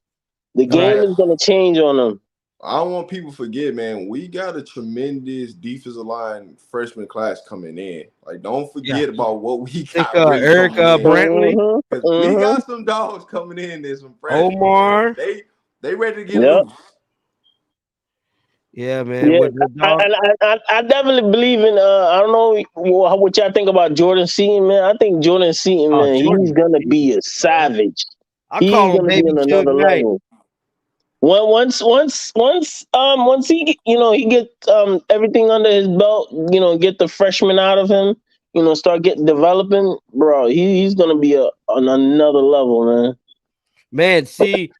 The game right. is gonna change on them. I don't want people to forget, man. We got a tremendous defensive line freshman class coming in. Like, don't Yeah. forget about what we Think got really Eric coming in. Brantley, Mm-hmm. Because we Mm-hmm. got some dogs coming in. There's some freshmen, man. Omar. They ready to get Yep. loose. Yeah, man. Yeah, With the dog. I definitely believe in. I don't know what y'all think about Jordan Seaton, man. I think Jordan Seaton, Oh, man, he's Jordan gonna be a Stevens, man. savage. I He's call him gonna be Baby on Suge another Knight. level. Once he get everything under his belt, get the freshman out of him, start getting developing, bro. He's gonna be on another level, man. Man, see,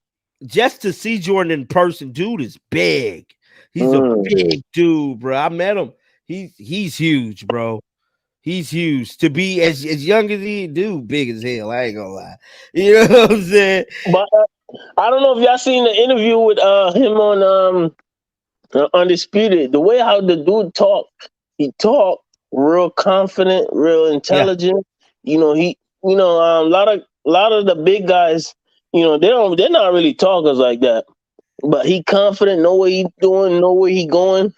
just to see Jordan in person, dude is big. He's a Mm. big dude, bro. I met him. He's huge, bro. He's huge. To be as young as he, dude, big as hell. I ain't gonna lie. You know what I'm saying? But I don't know if y'all seen the interview with him on Undisputed. The way how the dude talked, he talked real confident, real Yeah, intelligent. A lot of the big guys, they're not really talkers like that. But he confident, know what he doing, know where he going.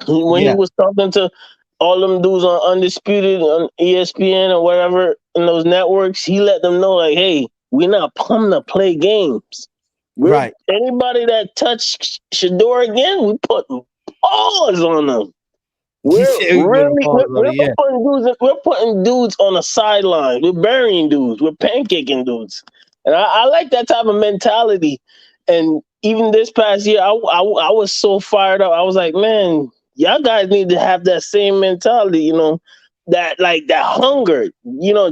When he yeah, was talking to all them dudes on Undisputed on ESPN or whatever in those networks, he let them know like, hey, we're not pumped to play games. We're right. anybody that touched Shador again, we put paws on them. He We're said we put a really pause on it. Yeah, we're putting dudes on the sideline. We're burying dudes. We're pancaking dudes. And I like that type of mentality. And even this past year, I was so fired up. I was like, man, y'all guys need to have that same mentality, that hunger.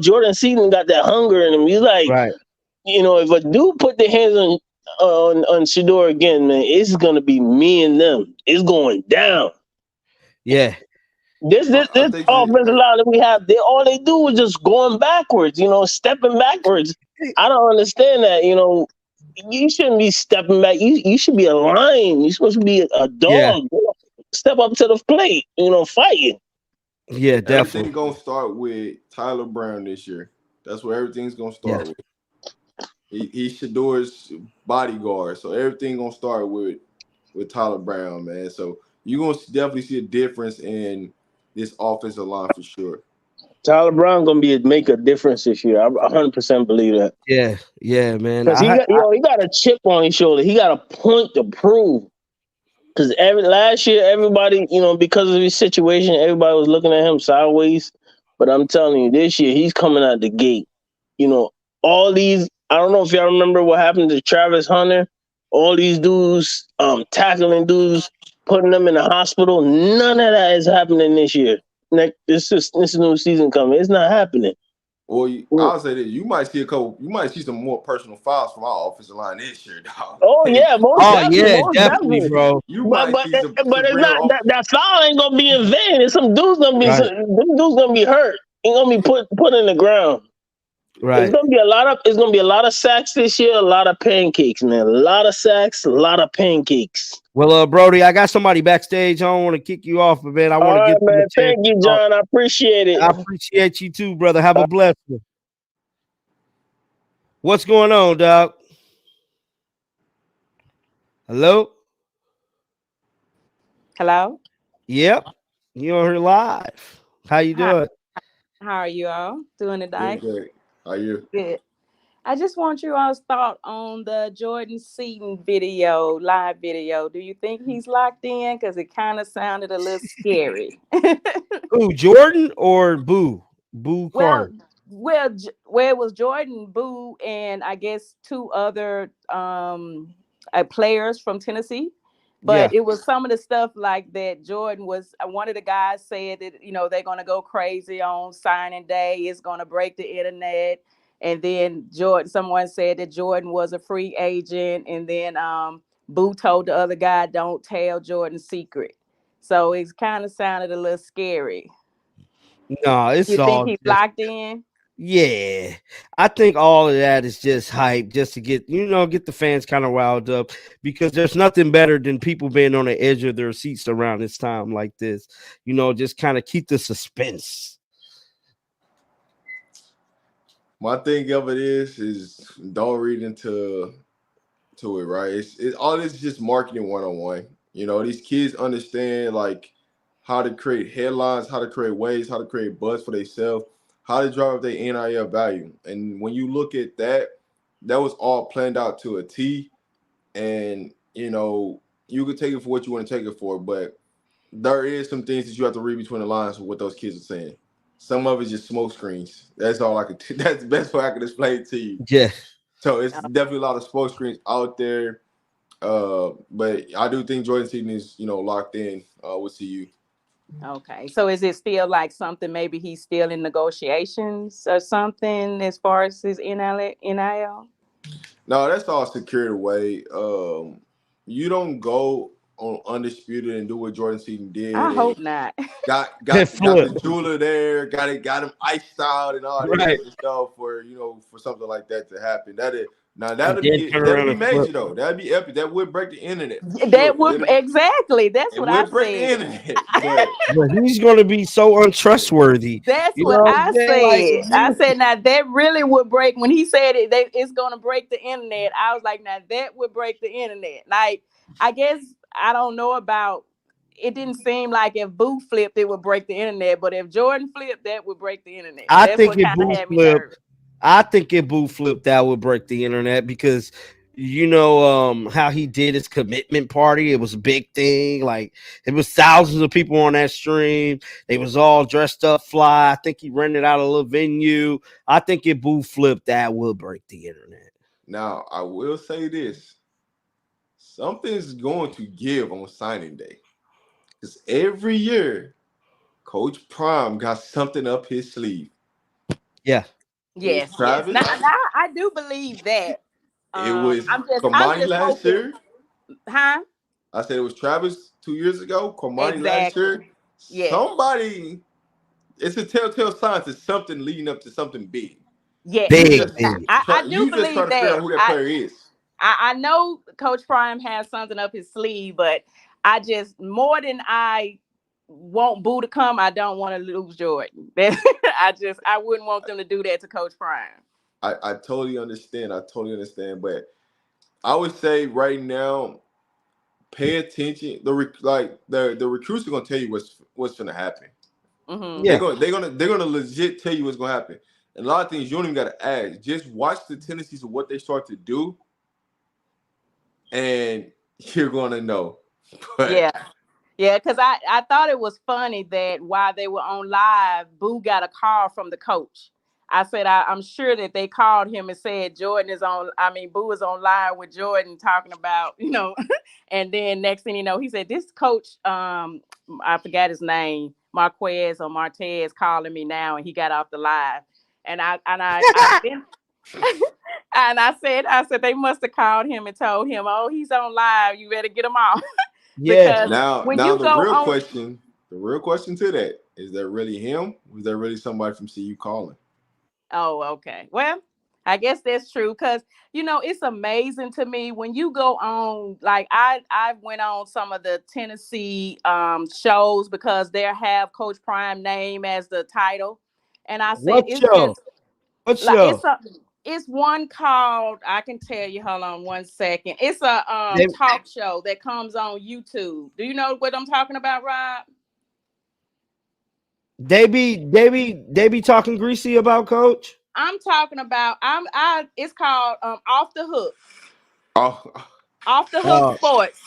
Jordan Seaton got that hunger in him. He's like, right. if a dude put their hands on Shador again, man, it's gonna be me and them. It's going down. Yeah, This this I this think offensive line that we have, all they do is just going backwards, stepping backwards. I don't understand that. you shouldn't be stepping back. You should be a lion. You're supposed to be a Yeah. dog. Step up to the plate. Fighting. Yeah, Everything definitely. gonna start with Tyler Brown this year. That's where everything's gonna Yeah. start with. He's Shador's bodyguard, so everything gonna start with Tyler Brown, man. So you're gonna definitely see a difference in this offensive line for sure. Tyler Brown gonna make a difference this year. I 100% believe that. Yeah, man. Because he got a chip on his shoulder. He got a point to prove. Because last year, everybody, because of his situation, everybody was looking at him sideways. But I'm telling you, this year he's coming out the gate. All these. I don't know if y'all remember what happened to Travis Hunter. All these dudes, tackling dudes, putting them in the hospital. None of that is happening this year. This new season coming. It's not happening. Or I'll say this: you might see some more personal fouls from our offensive line this year, dog. Oh yeah, most definitely, bro. You But might see but it's not that foul ain't gonna be in vain. It's some dudes gonna be Right. them dudes gonna be hurt. Ain't gonna be put in the ground. Right. It's gonna be a lot of sacks this year. A lot of pancakes, man. A lot of sacks. A lot of pancakes. Well, Brody, I got somebody backstage. I don't want to kick you off, but man, I want to get man. Thank you, John. I appreciate it. I appreciate you too, brother. Have a blessed one. What's going on, dog? Hello? Hello? Yep. You on here live. How you doing? How are you all doing today? Good. How are you? Good. I just want you all's thought on the Jordan Seaton live video. Do you think he's locked in? Because it kind of sounded a little scary. Who, Jordan or Boo? Boo Carter. Well, it was Jordan, Boo, and I guess two other players from Tennessee. But it was some of the stuff like that. Jordan was one of the guys said that, they're going to go crazy on signing day. It's going to break the internet. And then someone said that Jordan was a free agent. And then Boo told the other guy, don't tell Jordan's secret. So it kind of sounded a little scary. No, it's you all. think he's locked in? Yeah, I think all of that is just hype, just to get the fans kind of riled up, because there's nothing better than people being on the edge of their seats around this time like this. Just kind of keep the suspense. My thing of it is don't read into it, right? It's all this is just marketing 101. These kids understand like how to create headlines, how to create waves, how to create buzz for themselves, how to drive their NIL value. And when you look at that was all planned out to a T. And, you can take it for what you want to take it for, but there is some things that you have to read between the lines of what those kids are saying. Some of it's just smoke screens. That's all that's the best way I can explain it to you. Yeah. So it's definitely a lot of smoke screens out there. But I do think Jordan Seaton is, locked in with CU. Okay. So is it still like something, maybe he's still in negotiations or something as far as his NIL? No, that's all secured away. You don't go on Undisputed and do what Jordan Seaton did. I hope not. Got the jeweler there, got him iced out and all that stuff for something like that to happen. That'd be major though. That'd be epic. That would break the internet. That would exactly. That's what I said. Break the internet. But he's going to be so untrustworthy. That's what I said. I said, now that really would break. When he said it's going to break the internet, I was like, now that would break the internet. Like, I guess I don't know about. It didn't seem like if Boo flipped, it would break the internet. But if Jordan flipped, that would break the internet. I think if Boo flipped, that would break the internet, because how he did his commitment party. It was a big thing. Like, it was thousands of people on that stream. They was all dressed up fly. I think he rented out a little venue. I think if Boo flipped, that will break the internet. Now, I will say this. Something's going to give on signing day. Because every year, Coach Prime got something up his sleeve. Yeah. Yes. Now, I do believe that. It was Cormani last year. Huh? I said it was Travis 2 years ago. Cormani last year. Yes. Somebody, it's a telltale sign to something leading up to something big. Yeah. Big. I do believe just trying to figure out who that player is. I know Coach Prime has something up his sleeve, but I just more than I want Boo to come, I don't want to lose Jordan. I wouldn't want them to do that to Coach Prime. I totally understand. But I would say right now, pay attention. The recruits are gonna tell you what's gonna happen. Mm-hmm. Yeah. They're gonna legit tell you what's gonna happen. And a lot of things you don't even gotta ask. Just watch the tendencies of what they start to do, and you're gonna know. But Yeah. Yeah, because I thought it was funny that while they were on live, Boo got a call from the coach. I said, I'm sure that they called him and said Boo is on live with Jordan talking about, and then next thing you know, he said, this coach, I forgot his name, Marquez or Martez calling me now, and he got off the live. And and I said, they must have called him and told him, oh, he's on live, you better get him off. Yeah. Because now when now you go on, the real question to that is that really him? Was that really somebody from CU calling? oh, okay. Well, I guess that's true because it's amazing to me when you go on. Like I went on some of the Tennessee shows because they have Coach Prime name as the title, and I said What it's show? just What like show? it's one called, I can tell you. Hold on one second. It's a They talk show that comes on YouTube. Do you know what I'm talking about, Rob? they be talking greasy about Coach. I'm talking about it's called Off the Hook. Oh, Off the Hook Uh, Sports.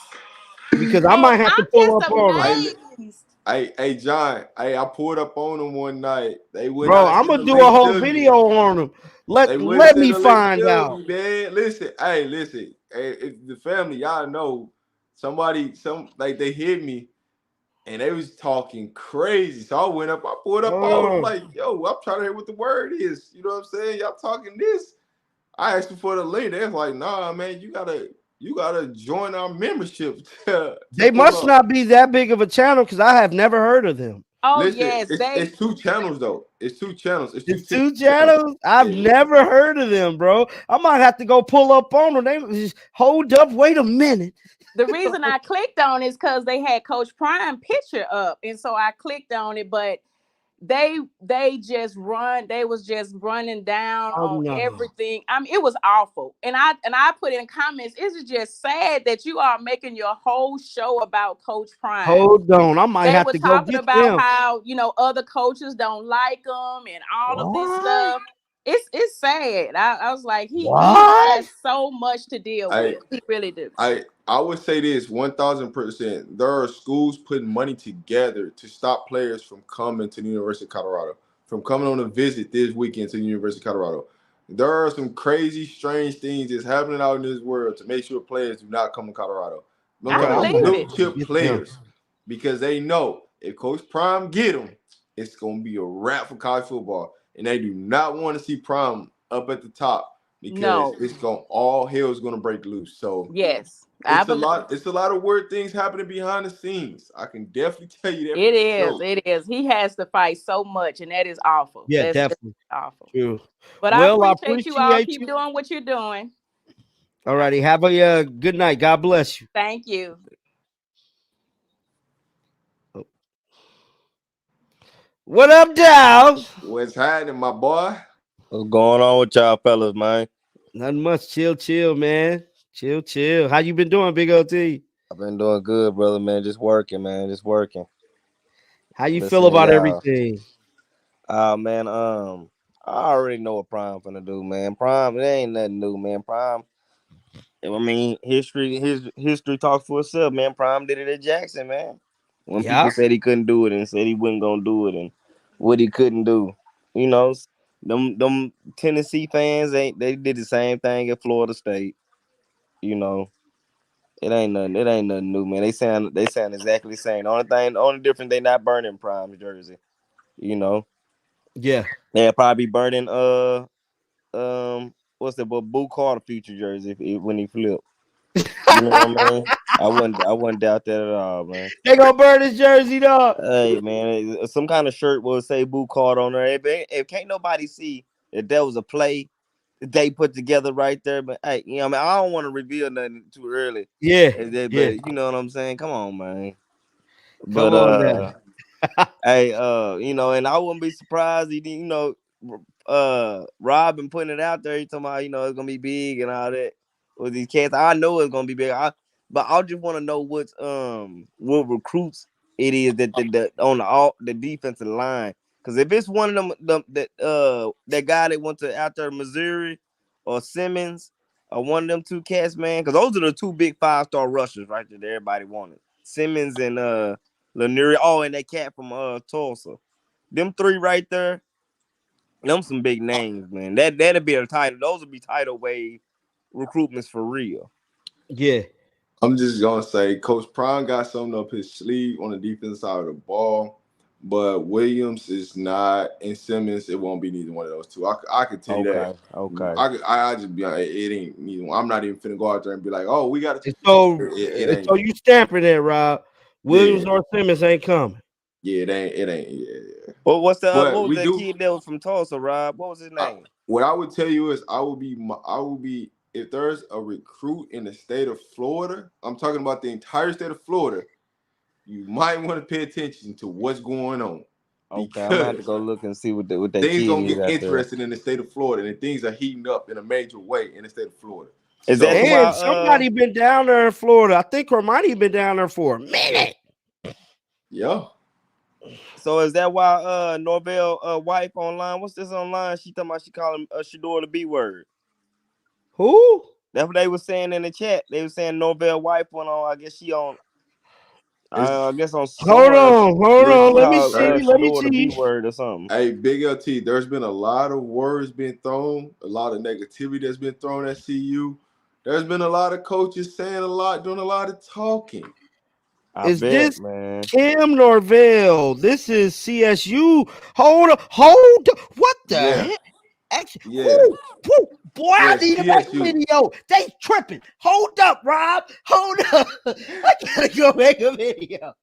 because I And might have to I'm pull just up on them. amazed. hey, John. Hey, I pulled up on them one night. They would Bro, not I'm send gonna the do a link whole to me. video on them. They wouldn't Let send me the link find to out. me, man. Listen. Hey, if the family, y'all know like they hit me and they was talking crazy. So I went up, I pulled up on them Oh, like, yo, I'm trying to hear what the word is. You know what I'm saying? Y'all talking this. I asked them for the link. They was like, nah, man, you gotta join our membership to they pull must up. not be that big of a channel because I have never heard of them. Oh Listen, yes, it's two channels though. It's two channels. It's two It's TikTok two channels. channels. I've Yeah. never heard of them, bro. I might have to go pull up on them. They just hold up. Wait a minute. the reason I clicked on is because they had Coach Prime picture up, and so I clicked on it. But they was just running down Oh on no. everything. I mean, it was awful. And I put in comments, it's just sad that you are making your whole show about Coach Prime. Hold on. I might They have were to go talking get about them. how other coaches don't like him and all of this What? stuff. It's sad. I was like, he What? has so much to deal I with. He really do. I would say this 1,000%. There are schools putting money together to stop players from coming to the University of Colorado, from coming on a visit this weekend to the University of Colorado. There are some crazy, strange things that's happening out in this world to make sure players do not come to Colorado. I'm I Okay, talking I'm about gonna believe have blue it. to go chip get them. players because they know if Coach Prime get them, it's gonna be a wrap for college football, and they do not want to see Prime up at the top because No. it's going all hell is gonna break loose. So Yes, I it's a believe lot. It's a lot of weird things happening behind the scenes. I can definitely tell you that it for is. sure. It is. He has to fight so much, and that is awful. Yeah, That's definitely. awful. True. But I Well, I appreciate you all. appreciate Keep you. doing what you're doing. Alrighty. Have a good night. God bless you. Thank you. What up, Dowd? What's happening, my boy? What's going on with y'all fellas, man? Nothing much. Chill, man. Chill. How you been doing, Big OT? I've been doing good, brother, man. Just working, man. Just working. How you feel Listening to about y'all. everything? Man, I already know what Prime finna do, man. Prime, it ain't nothing new, man. Prime, I mean, history talks for itself, man. Prime did it at Jackson, man. When Yeah. people said he couldn't do it and said he wasn't gonna do it and what he couldn't do. You know, them Tennessee fans they did the same thing at Florida State, you know. It ain't nothing. It ain't nothing new, man. They sound exactly the same. The only difference, they not burning Prime's jersey. You know, Yeah. they'll probably be burning what's the Boo Carter future jersey when he flip. You know what I mean? I wouldn't doubt that at all, man. They gonna burn his jersey, dog. Hey, man, some kind of shirt will say Boo Carter on there. If can't nobody see that there was a play they put together right there. But hey, you know, I mean, I don't want to reveal nothing too early. Yeah, But yeah. you know what I'm saying? Come on, man. Come But on now. hey, you know, and I wouldn't be surprised. You know, Rob been putting it out there. He talking about, you know, it's gonna be big and all that with these cats. I know it's gonna be big. But I just want to know what recruits it is that the on the defensive line. Because if it's one of them that guy that went to out there Missouri or Simmons or one of them two cats, man. Because those are the two big 5-star rushers right there that everybody wanted. Simmons and Lanier. Oh, and that cat from Tulsa. Them three right there. Them some big names, man. That'll be a title. Those will be title wave recruitments for real. Yeah. I'm just gonna say Coach Prime got something up his sleeve on the defense side of the ball, but Williams is not, and Simmons, it won't be neither one of those two. I can tell you that. Okay. I just be like, it ain't neither one. I'm not even finna go out there and be like, oh, we got to. So, It ain't. so you stamping that, Rob? Williams Yeah. or Simmons ain't coming. Yeah, it ain't. Yeah. Well, what But was we that do. kid that was from Tulsa, Rob? What was his name? What I would tell you is, I will be if there's a recruit in the state of Florida. I'm talking about the entire state of Florida. You might want to pay attention to what's going on. Okay, I'm gonna have to go look and see what that Things kid gonna is get out interested in the state of Florida, and things are heating up in a major way in the state of Florida. Is that the And somebody been down there in Florida. I think Hermione been down there for a minute. Yeah. So is that why Norvell wife online? What's this online? She talking about she calling Shador the B word. Who? That's what they were saying in the chat. They were saying Norvell wife went on. I guess she on. I guess on somewhere. Hold on. Let me see. Shador the B word or something. Hey, Big LT, there's been a lot of words being thrown, a lot of negativity that's been thrown at CU. There's been a lot of coaches saying a lot, doing a lot of talking. Is this Cam Norvell? This is CSU. Hold up. What the heck? Actually, boy, I need to make a video. They tripping. Hold up, Rob. Hold up. I gotta go make a video.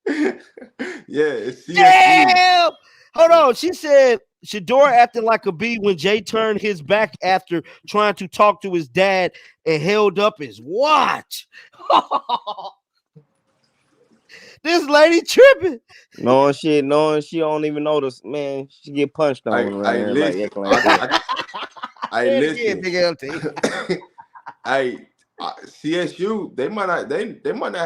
It's CSU. Damn. Hold on. She said Shador acting like a bee when Jay turned his back after trying to talk to his dad and held up his watch. This lady tripping. Knowing she don't even notice, man. She get punched on. I listen. Hey, CSU, they might not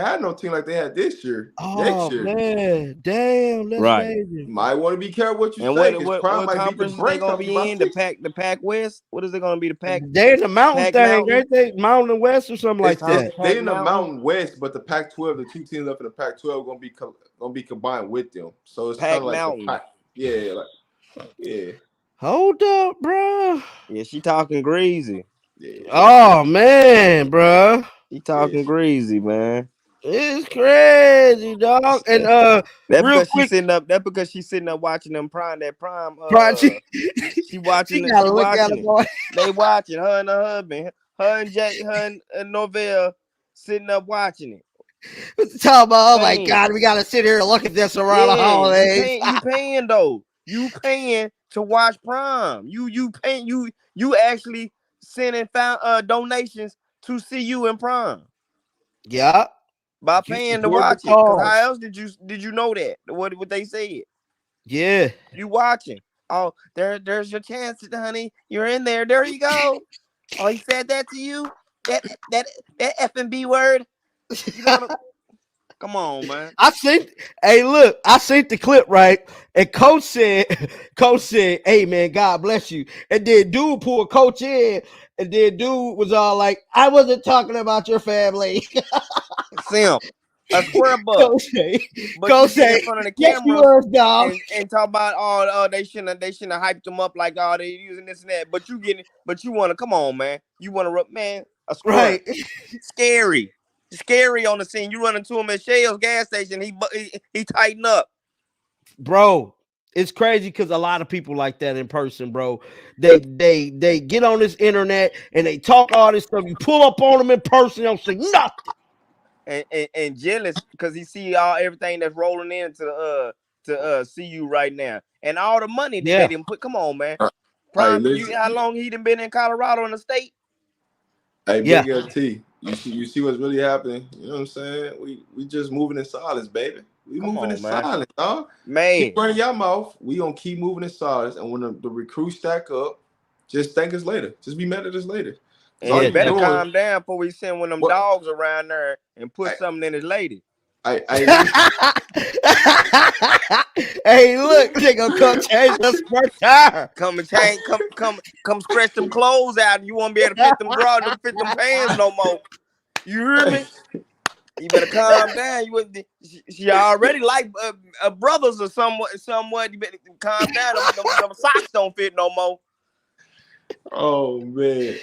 have no team like they had this year. Oh man, damn, that's crazy. Might want to be careful what you and say. What conference they gonna be in? The Pac West? What is it gonna be? The Pac? They in the mountain thing, ain't they? Mountain West or something like that. They in the Mountain West, but the Pac-12, the two teams left in the Pac-12 gonna be combined with them. So it's kind of like Mountain. Hold up, bro. Yeah, she talking greasy. Yeah. Oh man, bro. She talking greasy, man. It's crazy, dog. And that's because she's sitting up watching them prime. She watching it. They watching her and her husband, her and Jay, her and Norvell sitting up watching it. Talking about, oh my God, we gotta sit here and look at this around the holidays. You paying though. You paying to watch Prime. You paying. You actually sending donations to see you in Prime. Yeah. By paying to watch it. How else did you know that? What they said? Yeah. You watching. Oh, there's your chance, honey. You're in there. There you go. Oh, he said that to you? That F&B word? Come on, man. I seen the clip, right? And Coach said, hey man, God bless you. And then dude pulled Coach in, and then dude was all like, I wasn't talking about your family. Simp. A square buck. Coach say, in front of the camera and talk about they shouldn't have hyped them up like they using this and that. But you want to come on, man. You want to man a square. Right. Scary on the scene. You run into him at Shell's gas station. He tighten up, bro. It's crazy because a lot of people like that in person, bro. They get on this internet and they talk all this stuff. You pull up on them in person, they don't say nothing. And jealous because he see everything that's rolling into to CU right now, and all the money that they didn't put. Come on, man. Prime, listen. how long he done been in Colorado in the state? Hey, Yeah. Big LT, you see what's really happening? You know what I'm saying? We just moving in silence, baby. We Come moving on, in man. silence, dog. Man, Keep running your mouth. We gonna keep moving in silence, and when the recruits stack up, just thank us later. Just be mad at us later. and All he you better doing? calm down before we send one of them What? dogs around there and put something in his lady. Hey, Hey, look, they gonna come change us first time. Come and change, come stretch them clothes out. You won't be able to fit them fit them pants no more. You hear me? You better calm down. She already like brothers or somewhat. You better calm down. Them socks don't fit no more. Oh man.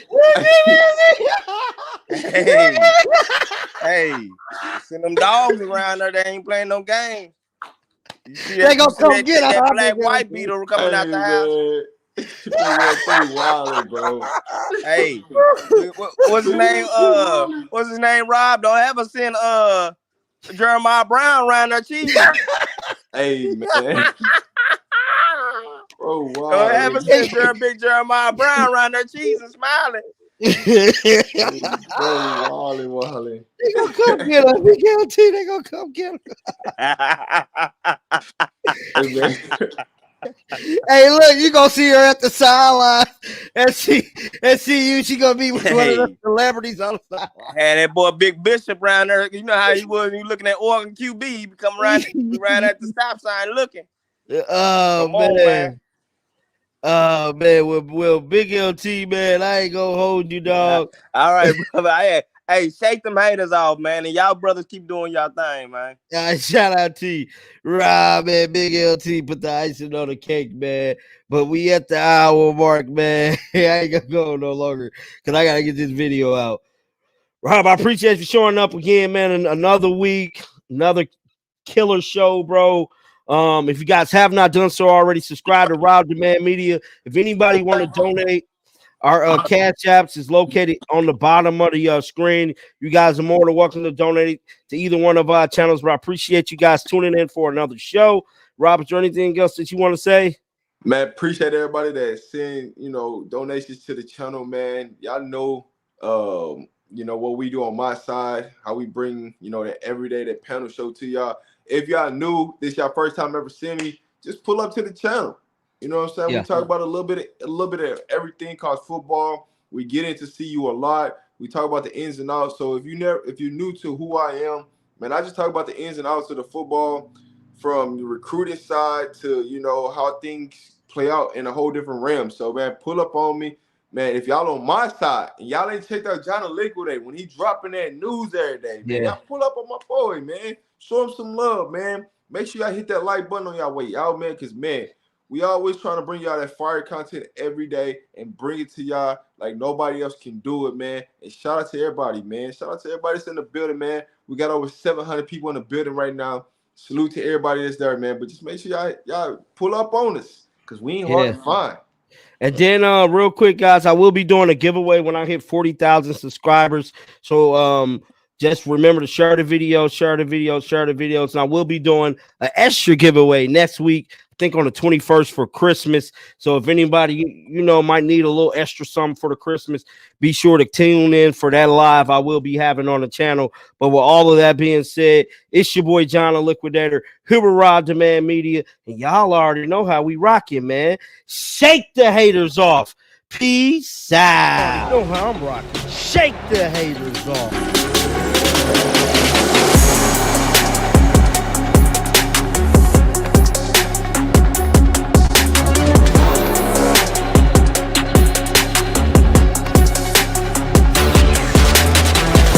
Hey, send them dogs around there. They ain't playing no games. You see They gonna come get that our black big white LT. beetle coming out the house. Wild, bro. Hey, what's his name? What's his name? Rob, don't ever send Jeremiah Brown around there cheesing. Hey man. Bro, wow. Don't ever send big Jeremiah Brown around there cheesing, smiling. Bro, Wally. They gonna come get us, Big LT. They gonna come get us. Hey, man. Hey, look, you gonna see her at the sideline and see you. She gonna be with one of the celebrities on the sideline. Had that boy Big Bishop around there. You know how he was when you looking at Oregon QB. He come around at the stop sign looking. Oh man. Oh man, well, Big LT, man, I ain't gonna hold you, dog. All right, brother. Hey, shake them haters off, man, and y'all brothers keep doing y'all thing, man. Shout out to you, Rob, man. Big LT put the icing on the cake, man. But we at the hour mark, man. I ain't gonna go no longer because I gotta get this video out. Rob, I appreciate you showing up again, man. Another week, another killer show, bro. If you guys have not done so already, subscribe to Rob Demand Media. If anybody want to donate, our cash apps is located on the bottom of the screen. You guys are more than welcome to donate to either one of our channels. But I appreciate you guys tuning in for another show. Rob, is there anything else that you want to say? Man, appreciate everybody that send, donations to the channel, man. Y'all know, what we do on my side, how we bring, that everyday, that panel show to y'all. If y'all new, this y'all first time ever seeing me, just pull up to the channel. You know what I'm saying? Yeah. We talk about a little bit of everything called football. We get into see you a lot. We talk about the ins and outs. So if you're new to who I am, man, I just talk about the ins and outs of the football, from the recruiting side to how things play out in a whole different realm. So man, pull up on me. Man, if y'all on my side and y'all ain't checked out Jon The Liquidator when he dropping that news every day, man, y'all pull up on my boy, man. Show him some love, man. Make sure y'all hit that like button on y'all way out, man, because, man, we always trying to bring y'all that fire content every day and bring it to y'all like nobody else can do it, man. And shout out to everybody, man. Shout out to everybody that's in the building, man. We got over 700 people in the building right now. Salute to everybody that's there, man. But just make sure y'all pull up on us because we ain't hard to find. And then real quick, guys, I will be doing a giveaway when I hit 40,000 subscribers. So just remember to share the video, and I will be doing an extra giveaway next week, I think on the 21st for Christmas. So if anybody, might need a little extra something for the Christmas, be sure to tune in for that live I will be having on the channel. But with all of that being said, it's your boy Jon The Liquidator, here with Rob Demand Media, and y'all already know how we rocking, man. Shake the haters off. Peace out. You know how I'm rocking. Shake the haters off.